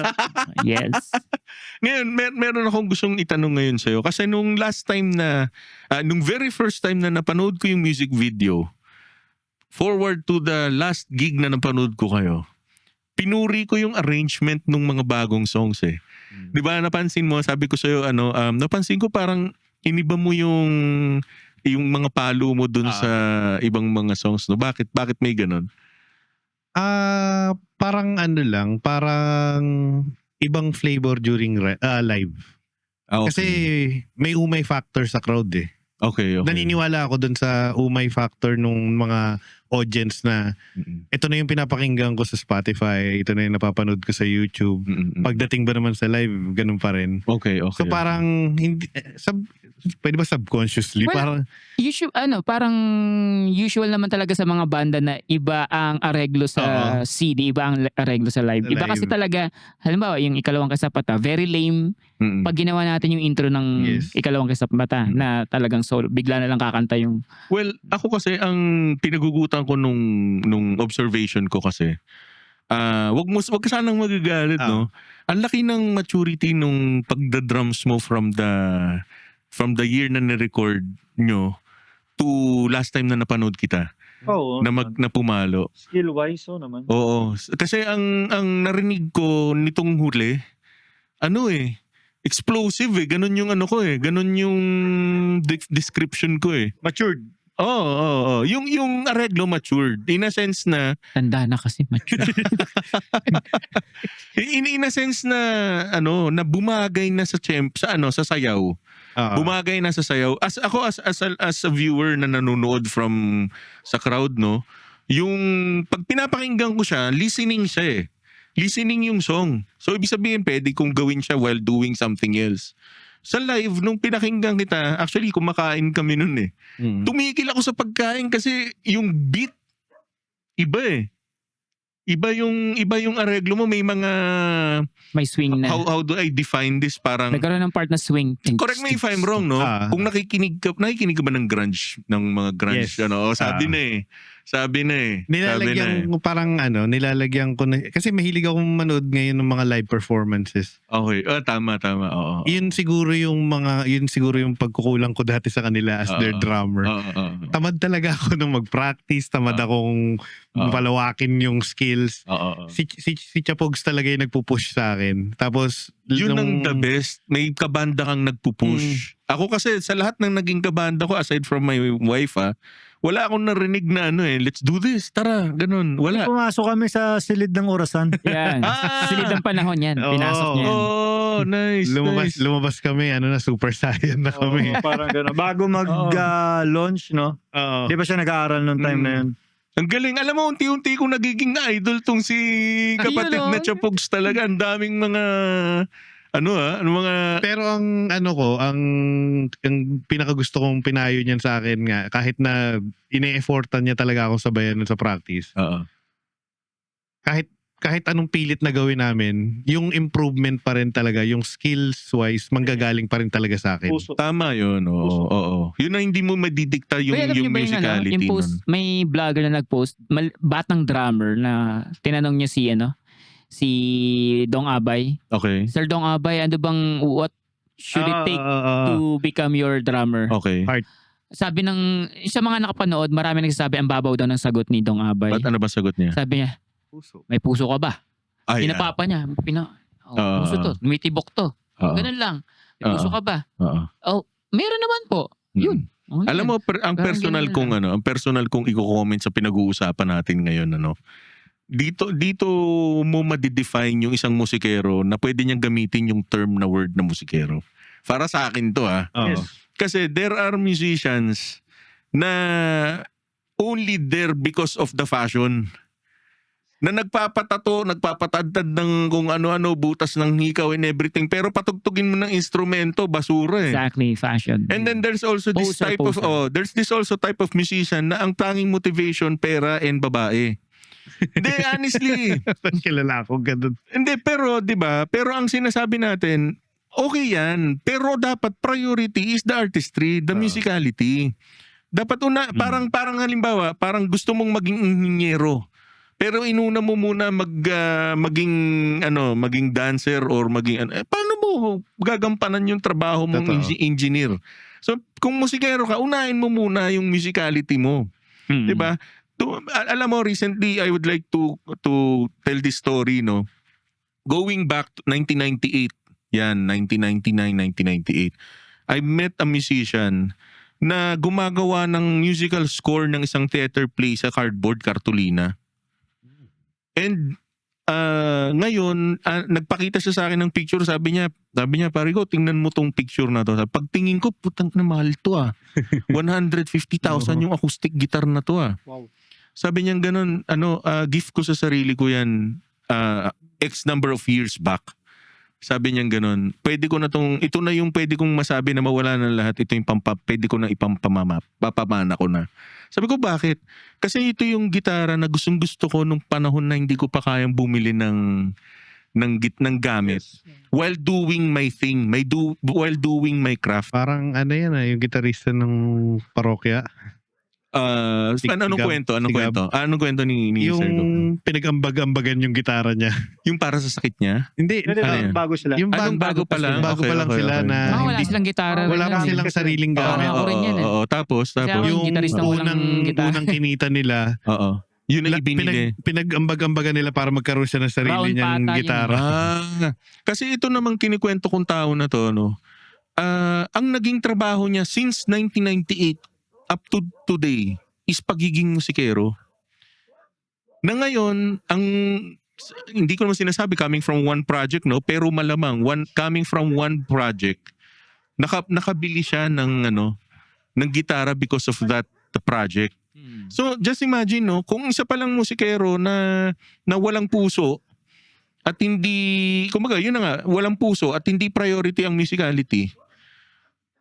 Yes. Ngayon, meron akong gustong itanong ngayon sa'yo. Kasi nung last time nung very first time na napanood ko yung music video, forward to the last gig na napanood ko kayo, pinuri ko yung arrangement ng mga bagong songs eh. 'Di ba napansin mo, sabi ko sa'yo, napansin ko parang iniba mo yung mga palo mo dun sa ibang mga songs, no? Bakit may ganun? Parang lang, parang ibang flavor during live. Okay. Kasi may umay factor sa crowd eh. Okay. Naniniwala ako dun sa umay factor nung mga audience na ito na yung pinapakinggan ko sa Spotify, ito na yung napapanood ko sa YouTube. Pagdating ba naman sa live, ganun pa rin. Okay. So parang hindi pwede ba subconsciously? Well, parang usual naman talaga sa mga banda na iba ang areglo sa CD, iba ang areglo sa live. Iba kasi talaga, halimbawa, yung Ikalawang Kasapata, very lame. Pag ginawa natin yung intro ng Ikalawang Kasapata na talagang solo, bigla na lang kakanta yung... Well, ako kasi ang pinagugutan ko nung observation ko kasi, wag ka sanang magagalit, no? Ang laki ng maturity nung pagda-drums mo from the year na na-record nyo to last time na napanood kita. Oo. Na pumalo. Skill-wise, naman. Oo. Kasi ang narinig ko nitong huli, explosive eh. Ganun yung ganun yung description ko eh. Matured. Oo. Yung areglo matured. In a sense na... Tanda na kasi mature. in a sense na, na bumagay na sa sayaw. Bumagay na sa sayaw. As a viewer na nanonood from sa crowd, no, yung pag pinapakinggan ko siya, listening siya eh. Listening yung song. So ibig sabihin pwede kong gawin siya while doing something else. Sa live, nung pinakinggan kita, actually kumakain kami nun eh. Tumigil ako sa pagkain kasi yung beat, iba eh. Iba yung areglo mo, may mga... May swing na. How do I define this? Parang... Nagkaroon ng part na swing. Correct me if I'm wrong, no? Kung nakikinig ka ba ng grunge? Ng mga grunge, sabi na eh. Nilalagyan ko parang nilalagyan ko na, kasi mahilig akong manood ngayon ng mga live performances. Okay, tama, oo. Yun siguro yung pagkukulang ko dati sa kanila as their drummer. Tamad talaga ako nung mag-practice, tamad akong palawakin yung skills. Si Chapogs talaga yung nagpupush sa akin. Tapos yun ang the best. May kabanda kang nagpupush. Ako kasi sa lahat ng naging kabanda ko aside from my wife, wala akong narinig na let's do this, tara, ganun. Wala. Pumasok kami sa silid ng orasan. Yan. Silid ng panahon yan. Pinasok niya. Nice. Lumabas kami, Super Saiyan na kami. Parang gano'n. Bago mag-launch, no? Di ba siya nag-aaral noong time na yun? Ang galing. Alam mo, unti-unti kong nagiging idol tong si kapatid na Chapogs talaga. Ang daming mga... Pero ang pinakagusto kong pinayo niyan sa akin nga, kahit na ine-effortan niya talaga akong sabayan sa practice. Kahit anong pilit na gawin namin, yung improvement pa rin talaga, yung skills-wise, manggagaling pa rin talaga sa akin. Puso. Tama yun, oo. Yun na hindi mo madidikta yung musicality nun. May vlogger na nag-post, batang drummer na tinanong niya si Dong Abay. Okay. Sir Dong Abay, what should it take to become your drummer? Okay. Sabi sa mga nakapanood, marami nagsasabi ang babaw daw ng sagot ni Dong Abay. Ano ba sagot niya? Sabi niya, may puso ka ba? Pinapapa niya. Puso to, tumitibok to. Ganun lang. May puso ka ba? Meron naman po. Yun. Alam mo, ang personal kong i-comment sa pinag-uusapan natin ngayon, dito mo ma-define yung isang musikero na pwede niyang gamitin yung term na word na musikero. Para sa akin to Yes. Kasi there are musicians na only there because of the fashion. Na nagpapatadtad ng kung ano-ano, butas ng hikaw and everything. Pero patugtugin mo ng instrumento, basura eh. Exactly, fashion. And then there's also this type of musician na ang tanging motivation, pera and babae. Hindi, honestly. Kilala ako, ganun. Hindi, pero, di ba? Pero ang sinasabi natin, okay yan. Pero dapat priority is the artistry, the musicality. Dapat parang halimbawa, parang gusto mong maging inhinyero. Pero inuna mo muna maging dancer or maging paano mo gagampanan yung trabaho mong engineer? So, kung musikero ka, unahin mo muna yung musicality mo. 'Di ba? alam mo, recently, I would like to tell this story, no? Going back to 1998, 1999, 1998, I met a musician na gumagawa ng musical score ng isang theater play sa cardboard, cartolina. And ngayon, nagpakita siya sa akin ng picture, sabi niya, pare ko, tingnan mo tong picture na to. Pagtingin ko, putang na mahal to 150,000 yung acoustic guitar na to Wow. Sabi niya ganun, gift ko sa sarili ko yan X number of years back. Sabi niya ganun, ito na yung pwede kong masabi na mawala na lahat, ito yung pwede ko na papamana ko na. Sabi ko, bakit? Kasi ito yung gitara na gusto ko nung panahon na hindi ko pa kayang bumili ng gamit. While doing my thing, while doing my craft. Parang yung gitarista ng parokya. Anong kwento? Anong kwento ni Sir Doc? Yung pinag-ambag-ambagan yung gitara niya. Yung para sa sakit niya? Hindi. yan? Bago sila. Yung bago pa lang? Bago pa lang sila na Wala silang gitara. wala pa silang sariling gamit. ako rin yan, Oo, tapos Kasi ako Yung gitarista walang gitara. unang kinita nila, oo. Yun ang ibinili. pinag-ambag-ambagan nila para magkaroon siya ng sarili Brown niyang pata yun. gitara. Kasi ito namang kinikwento kong tao na to, ang naging trabaho niya since 1998 up to today is pagiging musikero. Na ngayon, hindi ko naman sinasabi coming from one project, no, pero malamang coming from one project, nakabili siya ng gitara because of that project. So just imagine, no, kung isa palang musikero na walang puso at hindi, kumbaga, yun na nga, walang puso at hindi priority ang musicality,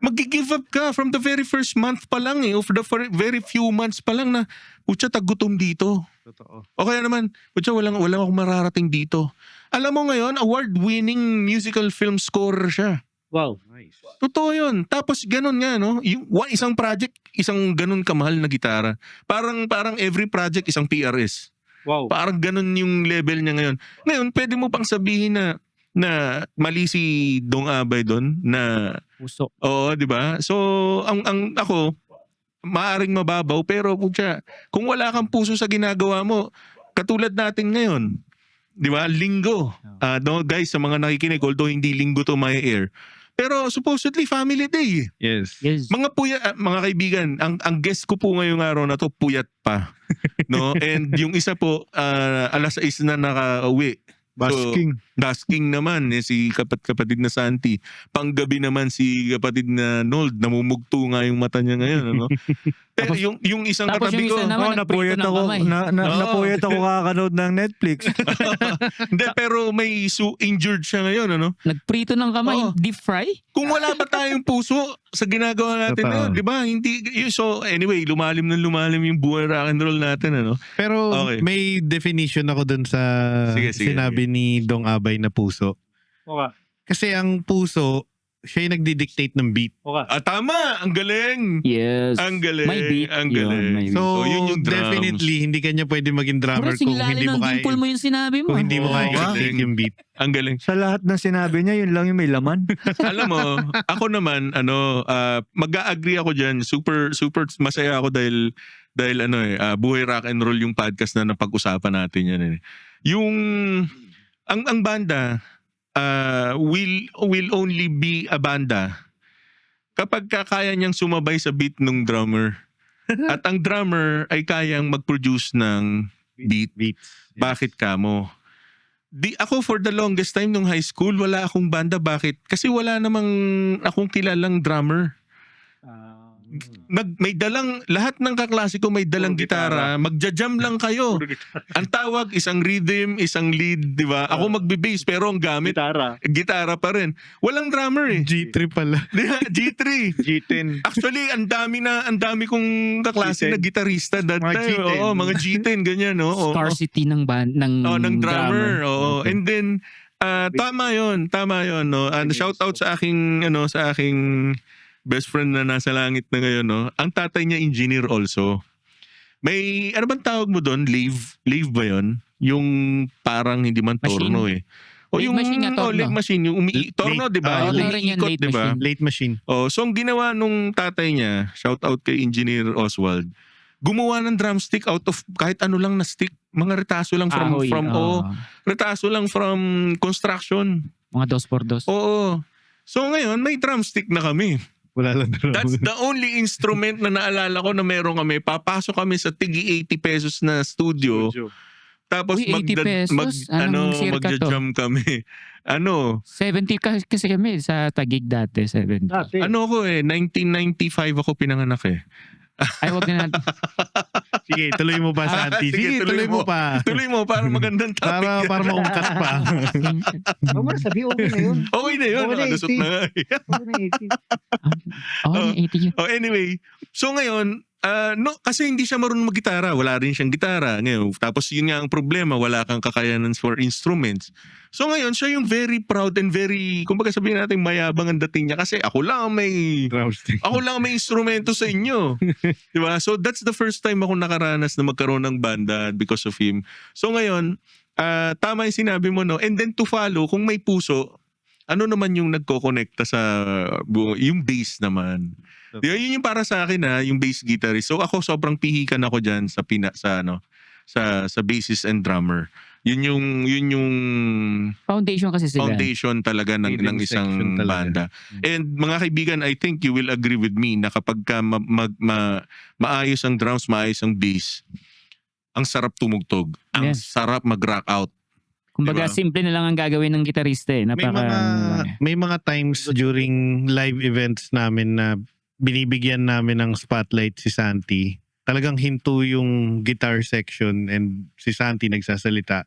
mag-give up ka from the very first month pa lang of the very few months pa lang na, putya, tagutom dito. Totoo. O kaya naman, putya, walang akong mararating dito. Alam mo ngayon, award-winning musical film scorer siya. Wow. Nice. Totoo yun. Tapos ganun nga, no? Isang project, isang ganun kamahal na gitara. Parang every project, isang PRS. Wow. Parang ganun yung level niya ngayon. Ngayon, pwede mo pang sabihin na mali si Dong Abay doon na Puso. oo, 'di ba? So ang ako maaring mababaw pero putya, kung wala kang puso sa ginagawa mo, katulad natin ngayon, 'di ba? Linggo. No, guys, sa mga nakikinig, although hindi linggo to my air. Pero supposedly family day. Yes. Mga kaibigan, ang guest ko po ngayong araw na to puyat pa. No? And yung isa po alas 6 na nakauwi. Basking naman si kapatid na Santi. Panggabi naman si kapatid na Nold. Namumugto nga yung mata niya ngayon, ano? Pero yung isang tapos katabi yung ko, isa naman, napuyat nagprito ng ako. kamay. Napuyat ako kakanood ng Netflix. hindi, pero may injured siya ngayon, ano? Nagprito ng kamay, Oo. deep fry? Kung wala ba tayong puso sa ginagawa natin Totoo. ngayon, di ba? Hindi, so anyway, lumalim yung buhay rock and roll natin, ano? Pero Okay. may definition ako dun sa Sige, sinabi ni Dong Abay na puso. Okay. Kasi ang puso, siya yung nagdi-dictate ng beat. Okay. Tama! Ang galing! Yes. Ang galing. May beat. Ang Yun, galing. may beat. So, So, yun yung drums. definitely, hindi kanya pwede maging drummer Bro, kung sinilali hindi mo ng kaya, dimple mo yung sinabi mo. kung hindi mo Oo, kaya nga. i-dictate yung beat. Ang galing. Sa lahat ng sinabi niya, yun lang yung may laman. Alam mo, ako naman, mag-a-agree ako dyan. Super masaya ako dahil buhay rock and roll yung podcast na napag-usapan natin yan. Yung, ang banda, will only be a banda kapag kaya niyang sumabay sa beat ng drummer. At ang drummer ay kayang mag-produce ng beat. Beats. Bakit kamo? Ako for the longest time nung high school, wala akong banda. Bakit? Kasi wala namang akong kilalang drummer. May dalang, lahat ng kaklase ko may dalang gitara. Magja-jam lang kayo. Ang tawag, isang rhythm, isang lead, di ba? Ako magbe-bass pero ang gamit, gitara pa rin. Walang drummer eh. G3 pala. Di ba? G3. G10. Actually, ang dami kong kaklase G10. na gitarista that Mga time. G10. Oo, mga G10, ganyan, no? Oo. Scarcity ng Ng drummer. Oo. Okay. And then tama 'yon, no. Shout out sa aking best friend na nasa langit na ngayon, no. Ang tatay niya engineer also. May ano bang tawag mo doon? Lave ba 'yon? Yung parang hindi man Machine? torno eh. O Late yung machine nga, torno. late machine, yung torno, Late. 'di ba? Oo, Yung meron yan, umiikot, late 'di ba? machine. Late machine. Oh, so ang ginawa nung tatay niya, shout out kay Engineer Oswald. gumawa ng drumstick out of kahit ano lang na stick. Mga retaso lang Kahoy, retaso lang from construction. mga 2x2. Oo. So ngayon, may drumstick na kami. Wala lang That's the only instrument na naalala ko na meron kami. Papasok kami sa tigi 80 pesos na studio. Tapos Uy, 80 pesos? Anong circa to? magja-jam kami. 70 kasi kami sa Taguig dati, 70. Ako 1995 ako pinanganak eh. Ay, wag na natin. Sige, tuloy mo pa, Santi. Sige, tuloy mo pa. Tuloy mo para magandang topic. Para maungkat pa. Huwag mo na sabi, okay na yun. Okay na yun. Okay na, Nakalusot na nga eh. Okay na 80 80. yun. Anyway, so ngayon, kasi hindi siya marunong maggitara. Wala rin siyang gitara. Ngayon, tapos yun nga ang problema, wala kang kakayanan for instruments. So ngayon, siya yung very proud and very, kumbaga sabihin natin, mayabang ang dating niya. Kasi ako lang ang may instrumento sa inyo. Diba? So that's the first time ako nakaranas na magkaroon ng banda because of him. So ngayon, tama yung sinabi mo, no? And then to follow, kung may puso, ano naman yung nagko-connecta sa yung bass naman. Diba, yun yung para sa akin yung bass guitarist. So ako sobrang pihikan ako diyan sa bassist and drummer. Yun yung Foundation kasi sila. foundation talaga ng Leading isang section talaga. banda. And mga kaibigan, I think you will agree with me na kapag ka maayos ang drums, maayos ang bass, ang sarap tumugtog. Ang Yes. sarap mag-rock out. Kumbaga, Diba? simple na lang ang gagawin ng gitarista eh. May mga times during live events namin na binibigyan namin ng spotlight si Santi. Talagang hinto yung guitar section and si Santi nagsasalita.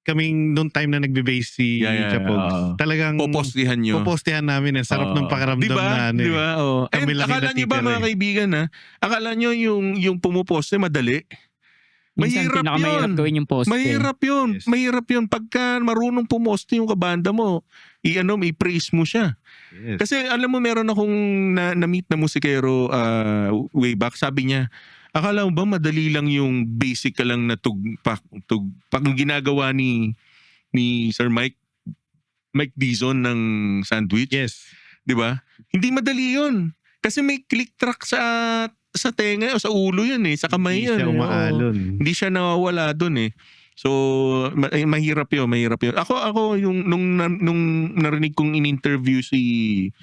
Kaming noong time na nagbe-bass si Chapogs, talagang Popostihan nyo. popostihan namin. Ang sarap ng pakiramdam diba? na ano. Diba? Oh. Kami And lang akala yung nyo ba natitira mga kaibigan akala nyo yung pumuposte madali? Minsan Mahirap pinakamahirap yun. gawin yung poste. Mahirap yun. Yes. Mahirap yun. Pagka marunong pumoste yung kabanda mo, i-praise mo siya. Yes. Kasi alam mo, meron akong na-meet na musikero way back. Sabi niya, akala mo ba madali lang yung basic ka lang na tugpak yung ginagawa ni Sir Mike Dizon ng Sandwich? Yes. Di ba? Hindi madali yun. Kasi may click track sa tenga o sa ulo yun sa kamay Hindi yun. siya umaalon. Hindi siya nawawala doon So mahirap yun. Ako yung nung narinig kong in-interview si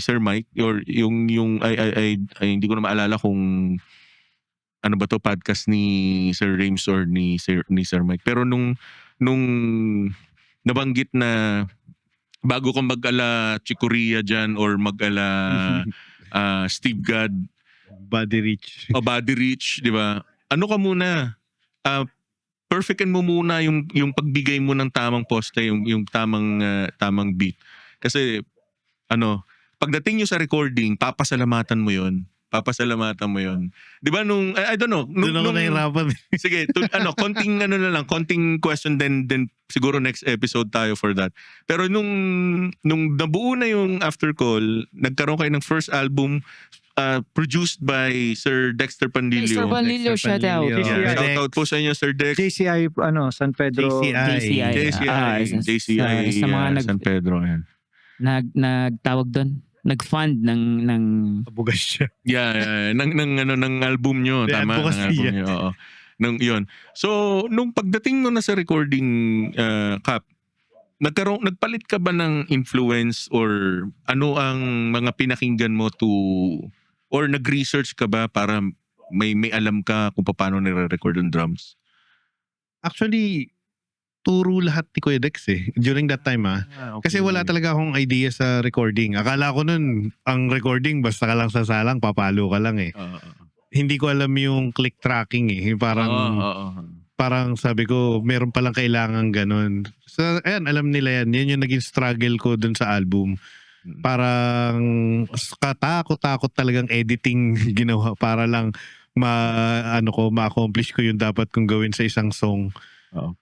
Sir Mike or yung ay hindi ko na maalala kung ano ba to podcast ni Sir Rames or ni Sir Mike. Pero nung nabanggit na bago kang mag-ala Chicoria dyan or mag-ala Steve God Body reach. o Body Rich, di ba? Ano ka muna? Perfectin mo muna yung pagbigay mo ng tamang poste, yung tamang beat. Kasi pagdating nyo sa recording, papasalamatan mo yon. Di ba nung I don't know, Doon ako nahirapan. sige, konting question then siguro next episode tayo for that. Pero nung nabuo na yung After Call, nagkaroon kayo ng first album produced by Sir Dexter Pandillo. Mr. Panlilio, shout out. Yeah. Shout out po sa inyo, Sir Dex. JCI, San Pedro. JCI Sa mga San Pedro. Yan. nagtawag doon. Nag-fund ng Abugas siya. Yeah, ng album nyo, The tama, ng advocacy, album nyo. Oo. Yun. So, nung pagdating mo na sa recording Cap, nagpalit ka ba ng influence or ano ang mga pinakinggan mo or nag-research ka ba para may alam ka kung paano nire-record ang drums? Actually, turo lahat ni Kuya Dex during that time Okay. Kasi wala talaga akong idea sa recording. Akala ko nun, ang recording basta ka lang sasalang, papalo ka lang Hindi ko alam yung click tracking Parang sabi ko, meron palang kailangan ganun. So, ayan, alam nila yan. Yan yung naging struggle ko dun sa album. Parang katakot-takot talagang editing ginawa para lang ma-accomplish ko yung dapat kong gawin sa isang song.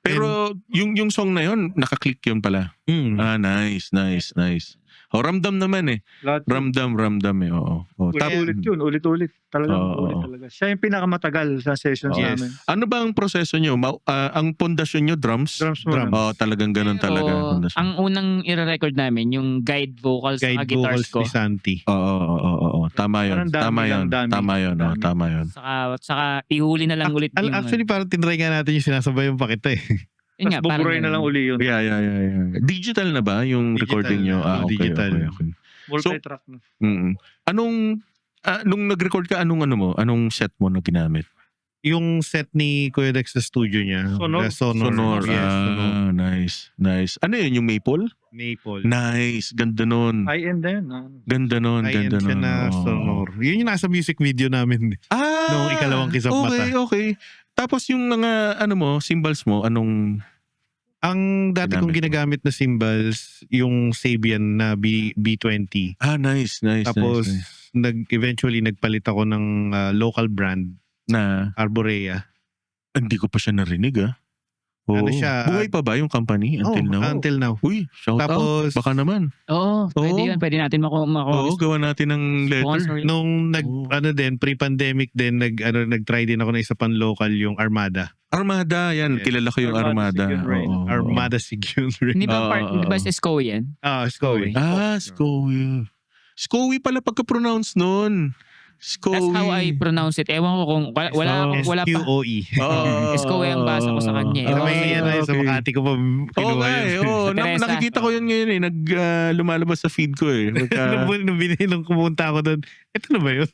Pero yung song na yun, nakaklik yun pala. Nice. Ramdam naman Ramdam oo. Ulit-ulit. Talagang ulit talaga. Siya yung pinakamatagal sa sessions namin. Ano ba ang proseso nyo? Ang pondasyon nyo, drums? Drums muna. Talagang ganun talaga. Ang unang i-record namin, yung guide vocals sa guitars ko. Ni Santi. Oo. Tama yun. Parang dami Tama lang, yun. dami. Tama yun. Dami. Tama yun. Saka ihuli na lang ulit yung... Actually, parang tinry nga natin yung sinasabayan pa kita eh. yun Tapos nga, parang buburay na lang ganun. uli yun. Yeah. Digital na ba yung Digital recording nyo? na. Okay, Digital. okay. Multi-track na. Anong, nung nag-record ka, anong set mo na ginamit? Yung set ni Kuya Dex sa studio niya. Sonor. Sonor. Yes, Sonor. Nice. Ano yun, yung Maple? Maple. Nice. Ganda nun. High-end na yun. Ganda nun. High-end Ganda siya nun. na Oo. Sonor. Yun yung nasa music video namin. Nung ikalawang Kisap Mata. Okay. Tapos yung mga, cymbals mo, anong... Ang dati kong ginagamit na cymbals, yung Sabian na B20. Nice. Tapos, nice. eventually nagpalit ako ng local brand, Na, Arborea. hindi ko pa siya narinig Oo. Ano siya? Buhay pa ba yung company until now? Until now. Uy, shout out. Tapos, Baka naman. Oo, pwede Oo. yun. Pwede natin Oo, gawa natin ng sponsor letter. yun. nung pre-pandemic din, nag-try din ako ng isa pang local, yung Armada. Armada, yan. Yes. Kilala ko yung Armada, Armada. Sigyun Rain. Oo. Armada Sigyun Rain. Hindi ba Oo. di ba sa Scowy yan? Scowy. Scowy. Scowy pala pagka-pronounce nun. Scowy. That's how I pronounce it. Ewan ko kung wala pa. SQOE. Scowy ang basa ko sa kanya. Sa Oo, may sige. sa Makati ko pa Oo kinuha nga yun. Teresa. Nakikita ko yun ngayon lumalabas sa feed ko eh. Nung pumunta ako doon, ito na ba yun?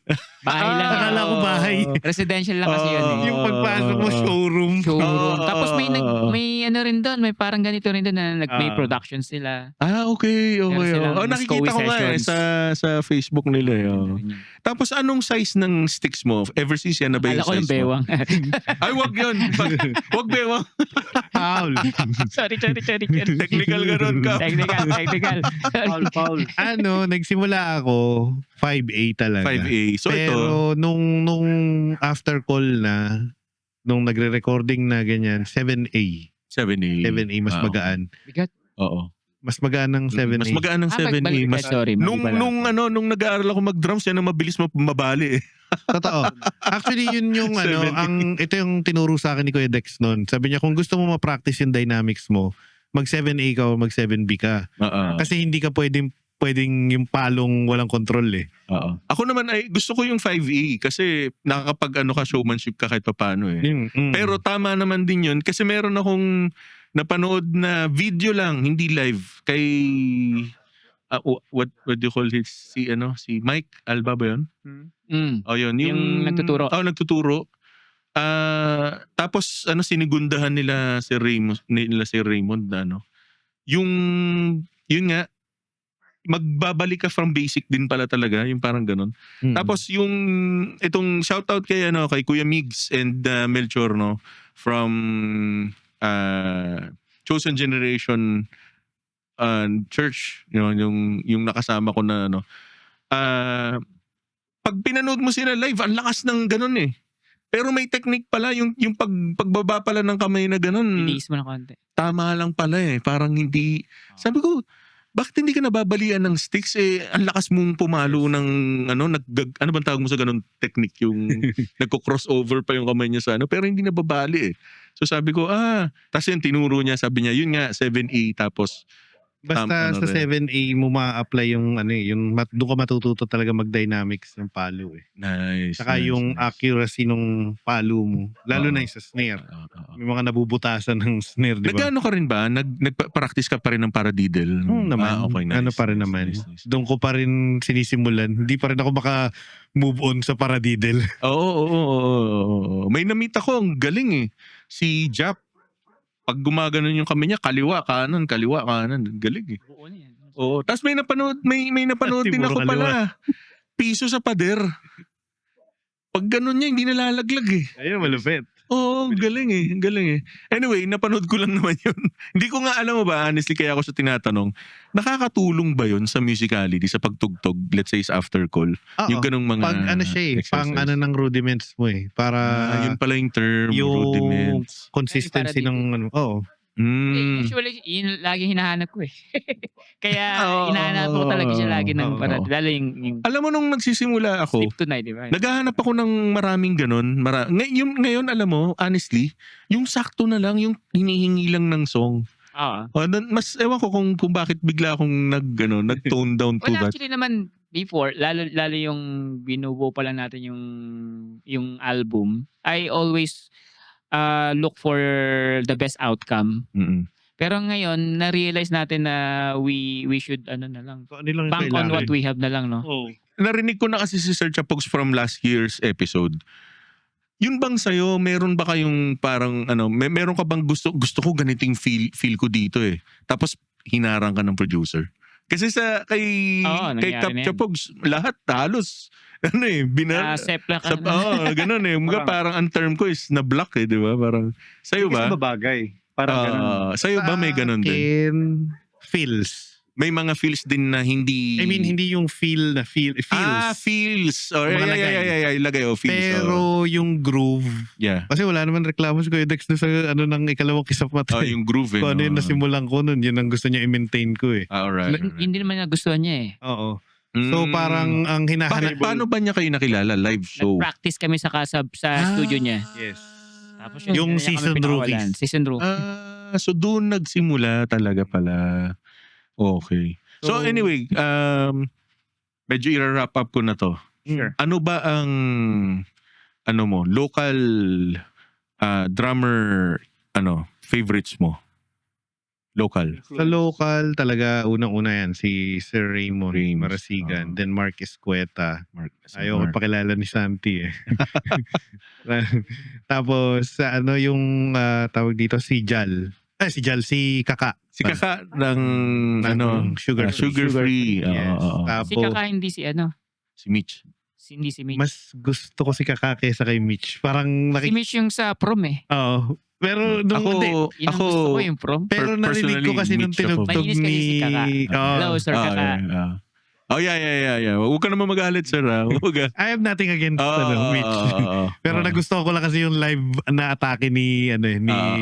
Bahay lang. Akala ko bahay. Residential lang kasi yun eh. Yung pagpasok mo, showroom. Showroom. Tapos may Oo. may ano rin doon, may parang ganito rin doon na may production sila. Okay. Meron silang Nakikita ko Scowy nga sessions. sa Facebook nila eh. Tapos anong size ng sticks mo? Ever since yan na ba yung Akala ko yung size mo? bewang. Ay, wag yun. Wag bewang. Paul. sorry. Technical ka ron ka. Technical. Paul. Nagsimula ako 5A talaga. 5A. So ito, Pero nung after call na, nung nagre-recording na ganyan, 7A. 7A. 7A mas magaan. Bigat. Oo. Mas magaan ng 7A. Mas magaan ng 7A. Mas, sorry. nung nag-aaral ako mag-drums, yan ang mabilis mabali eh. Totoo. Actually, yun yung 7A. ito yung tinuro sa akin ni Kuya Dex noon. Sabi niya, kung gusto mo ma-practice yung dynamics mo, mag 7A ka o mag 7B ka. Kasi hindi ka pwedeng yung palong walang control eh. Oo. Ako naman ay gusto ko yung 5A kasi nakakapag showmanship ka kahit papaano eh. Pero tama naman din yun kasi meron akong napanood na video lang, hindi live kay what do you call it? Si Mike Alba ba yun? Oh, yun. Yung nagtuturo. Nagtuturo. Tapos sinigundahan nila si Raymond na yun nga, magbabalik ka from basic din pala talaga, yung parang ganun. Tapos yung itong shoutout kay Kuya Migs and Melchor from Chosen Generation Church, yung nakasama ko na pag pinanood mo sila live, ang lakas ng ganun eh. Pero may technique pala, yung pagbaba pala ng kamay na ganun. Release mo na konti. Tama lang pala eh. Parang hindi, sabi ko, bakit hindi ka nababalian ng sticks eh? Ang lakas mong pumalo ng ano bang tawag mo sa ganun technique, yung nagko-crossover pa yung kamay niya sa pero hindi nababali eh. So sabi ko, tapos yung tinuro niya, sabi niya, yun nga, 7A tapos Basta sa 7A mo ma-apply yung doon ka matututo talaga mag-dynamics ng palo eh. Nice. Saka yung accuracy ng palo mo, lalo na yung sa snare. May mga nabubutasan ng snare, di ba? Nagano ka rin ba? Nagpa-practice ka pa rin ng paradiddle? Naman. Okay, nice. Ano pa rin naman. Nice. Doon ko pa rin sinisimulan. Hindi pa rin ako maka-move on sa paradiddle. Oo. May na-meet ako, ang galing eh. Si Jap. Pag gumaganon yung kami niya, kaliwa, kanan. Galing eh. Oo. Tapos may napanood din Puro ako pala. Piso sa pader. Pag ganon niya, hindi nalalaglag eh. Ayun, malupit. Oo, galing eh. Anyway, napanood ko lang naman yun. Hindi ko nga alam mo ba, honestly, kaya ako sa tinatanong, nakakatulong ba yun sa musicality, sa pagtugtog, let's say sa after call? Yung ganung mga Pag exercise. ng rudiments mo eh. Para yun pala yung term, yung rudiments. consistency ng Usually, yun lagi hinahanap ko eh. Kaya hinahanap ko talaga siya lagi ng para. Lalo yung Alam mo, nung nagsisimula ako, sleep tonight, di ba? naghahanap ako ng maraming ganun. Ngayon, alam mo, honestly, yung sakto na lang, yung hinihingi lang ng song. Oo. Mas ewan ko kung bakit bigla akong nag-tone down to Wala, that. actually naman, before, lalo yung binubuo pa lang natin yung album, I always look for the best outcome. Mm-mm. Pero ngayon, na-realize natin na we should na lang, So, ano lang bank on what we have na lang, no? Oh. Narinig ko na kasi si Sir Chapogs from last year's episode. Yun bang sa'yo, meron ba kayong parang meron ka bang gusto ko ganiting feel ko dito eh. Tapos hinarang ka ng producer. Kasi kay nangyari na yan. Chapogs, lahat halos Sepla ka. ganun eh. Mga parang ang term ko is na-block eh, di ba? Parang sa'yo ba? Kasi babagay. Parang ganun. Sa'yo ba may ganun din? Feels. May mga feels din na hindi... I mean, hindi yung feel na feels. Feels. Or, Mga lagay. ilagay. Feels. Pero yung groove. Yeah. Kasi wala naman reklamo si Kuya Dex doon sa ng ikalawang kisap matay. Yung groove eh. Kung ano yung nasimulan ko nun, yun ang gusto niya i-maintain ko eh. Alright. Hindi naman nagustuhan niya eh. Oo. So parang ang hinahanap... Paano ba niya kayo nakilala? Live show? Nag-practice kami sa studio niya. Yes. Tapos Yung kaya kami season pinakawalan. rookies. Season rookie. So doon nagsimula talaga pala. Okay. So anyway, medyo i-wrap up ko na to. Sure. Ano ba ang local drummer favorites mo? Local. Sa local talaga, unang-una yan, si Sir Raymond Rames, Marasigan, then Mark Escueta. Ayoko pakilala ni Santi eh. Tapos sa yung tawag dito, si Jal. Si Kaka. Si Kaka ng Sugar free. Yes. Si Kaka hindi si Si Mitch. Hindi si Mitch. Mas gusto ko si Kaka kaysa kay Mitch. Parang Si Mitch yung sa prom eh. Oo. Pero nung Ako Yun ang gusto ko yung prom. pero narinig ko kasi nung Mitch ako. tinugtog Malinis kasi si Kaka. Hello, Sir Kaka. Yeah. Huwag ka naman magalit, sir. Huwag I have nothing against Mitch. Pero nagustuhan ko lang kasi yung live na atake ni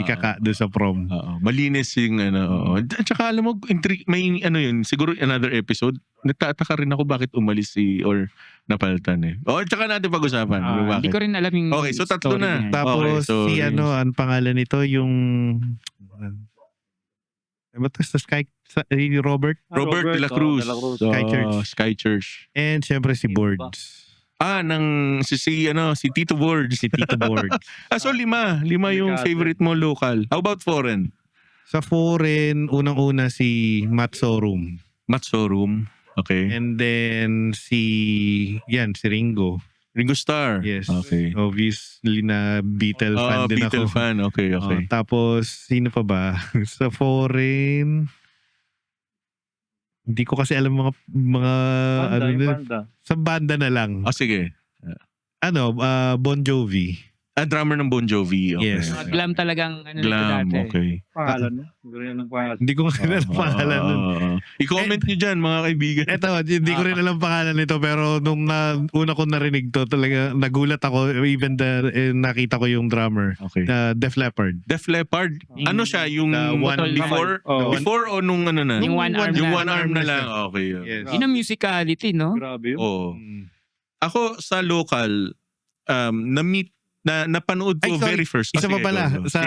Kaka doon sa prom. Malinis yung At saka alam mo, may yun, siguro another episode, nagtataka rin ako bakit umalis or napalitan eh. At saka natin pag-usapan. Hindi ko rin alam yung Okay, so tatlo story na. niya. Tapos Okay, so, ang pangalan nito yung ano ba ito? Robert? Robert de la Cruz. Sky Church. Sky Church. And syempre si Boards. Si Tito Boards. Si Tito Boards. So lima yung favorite mo local. How about foreign? Sa foreign, unang-una si Matt Sorum. Matt Sorum. Okay. And then si Ringo. Ringo Starr. Yes. Okay. Obviously na Beatle fan din Beatle ako. fan. Okay. Tapos sino pa ba? Sa foreign, hindi ko kasi alam mga Banda. sa banda na lang. Sige. Bon Jovi. Drummer ng Bon Jovi. Okay. Yes. Glam talagang Glam. dati. Okay. Pangalan mo? Siguro yan ang pangalan. Hindi ko kasi alam pangalan nun. I-comment nyo dyan, mga kaibigan. Eto, hindi ko rin alam pangalan nito pero nung una ko narinig to, talaga nagulat ako even nakita ko yung drummer. Okay. Def Leppard. Def Leppard. Ano siya? Yung The one- before o nung ano na? Yung one arm Yung na. one arm na lang. Okay. Yes. Yun ang musicality, no? Grabe yun. Oo. Mm. Ako sa local, na-meet, napanood ko Ay, sorry. very first. Isa pa pala sa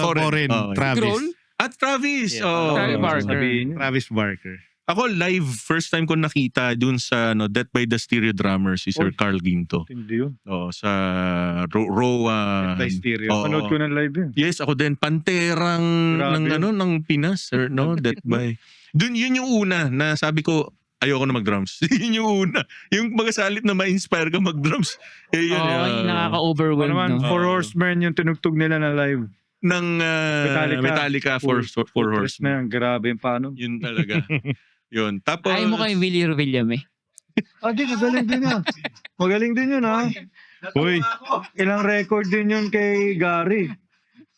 foreign, Okay. Travis. Grohl? At Travis. Yeah. Travis Barker. Sabihin nyo. Travis Barker. Ako live, first time ko nakita dun sa Death by the Stereo drummer, si Sir Oh. Carl Ginto. Hindi yun. Sa Roa. By Stereo. Oo. Panood ko ng live yun. Yes, ako din. Panterang Grabe. ng Pinas, sir, no? Death by. Yun yung una na sabi ko, ayoko na mag-drums. Yun yung una. Yung magasalit na ma-inspire ka mag-drums. Yun, Yung nakaka-overwhelm, Naman, no? Four Horsemen yung tinugtog nila na live. ng Metallica for Horsemen. Na yan. Grabe yung paano. Yun talaga. Yun. Tapos, Ay mo kay Willie Revillame eh. Di, magaling din yun. Magaling din yun, ha? Uy, Ilang record din yun kay Gary.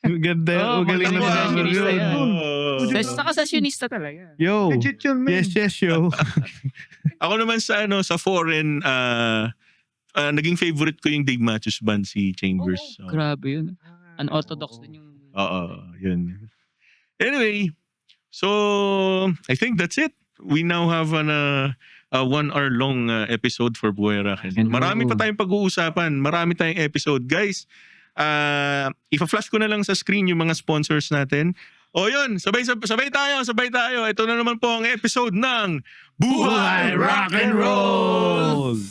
ganda. Magaling na magaling drummer na yun. Saka sasyonista talaga. Yo. Legit yun, man. Yes, yo. ako naman sa foreign, naging favorite ko yung Dave Matthews Band, si Chambers. So, Grabe yun. Unorthodox din yung... yun. Anyway, so I think that's it. We now have a 1 hour long episode for Buhay Raken. Marami pa tayong pag-uusapan. Marami tayong episode. Guys, ipa-flash ko na lang sa screen yung mga sponsors natin. O yun, sabay tayo. Ito na naman po ang episode ng Buhay Rock and Roll!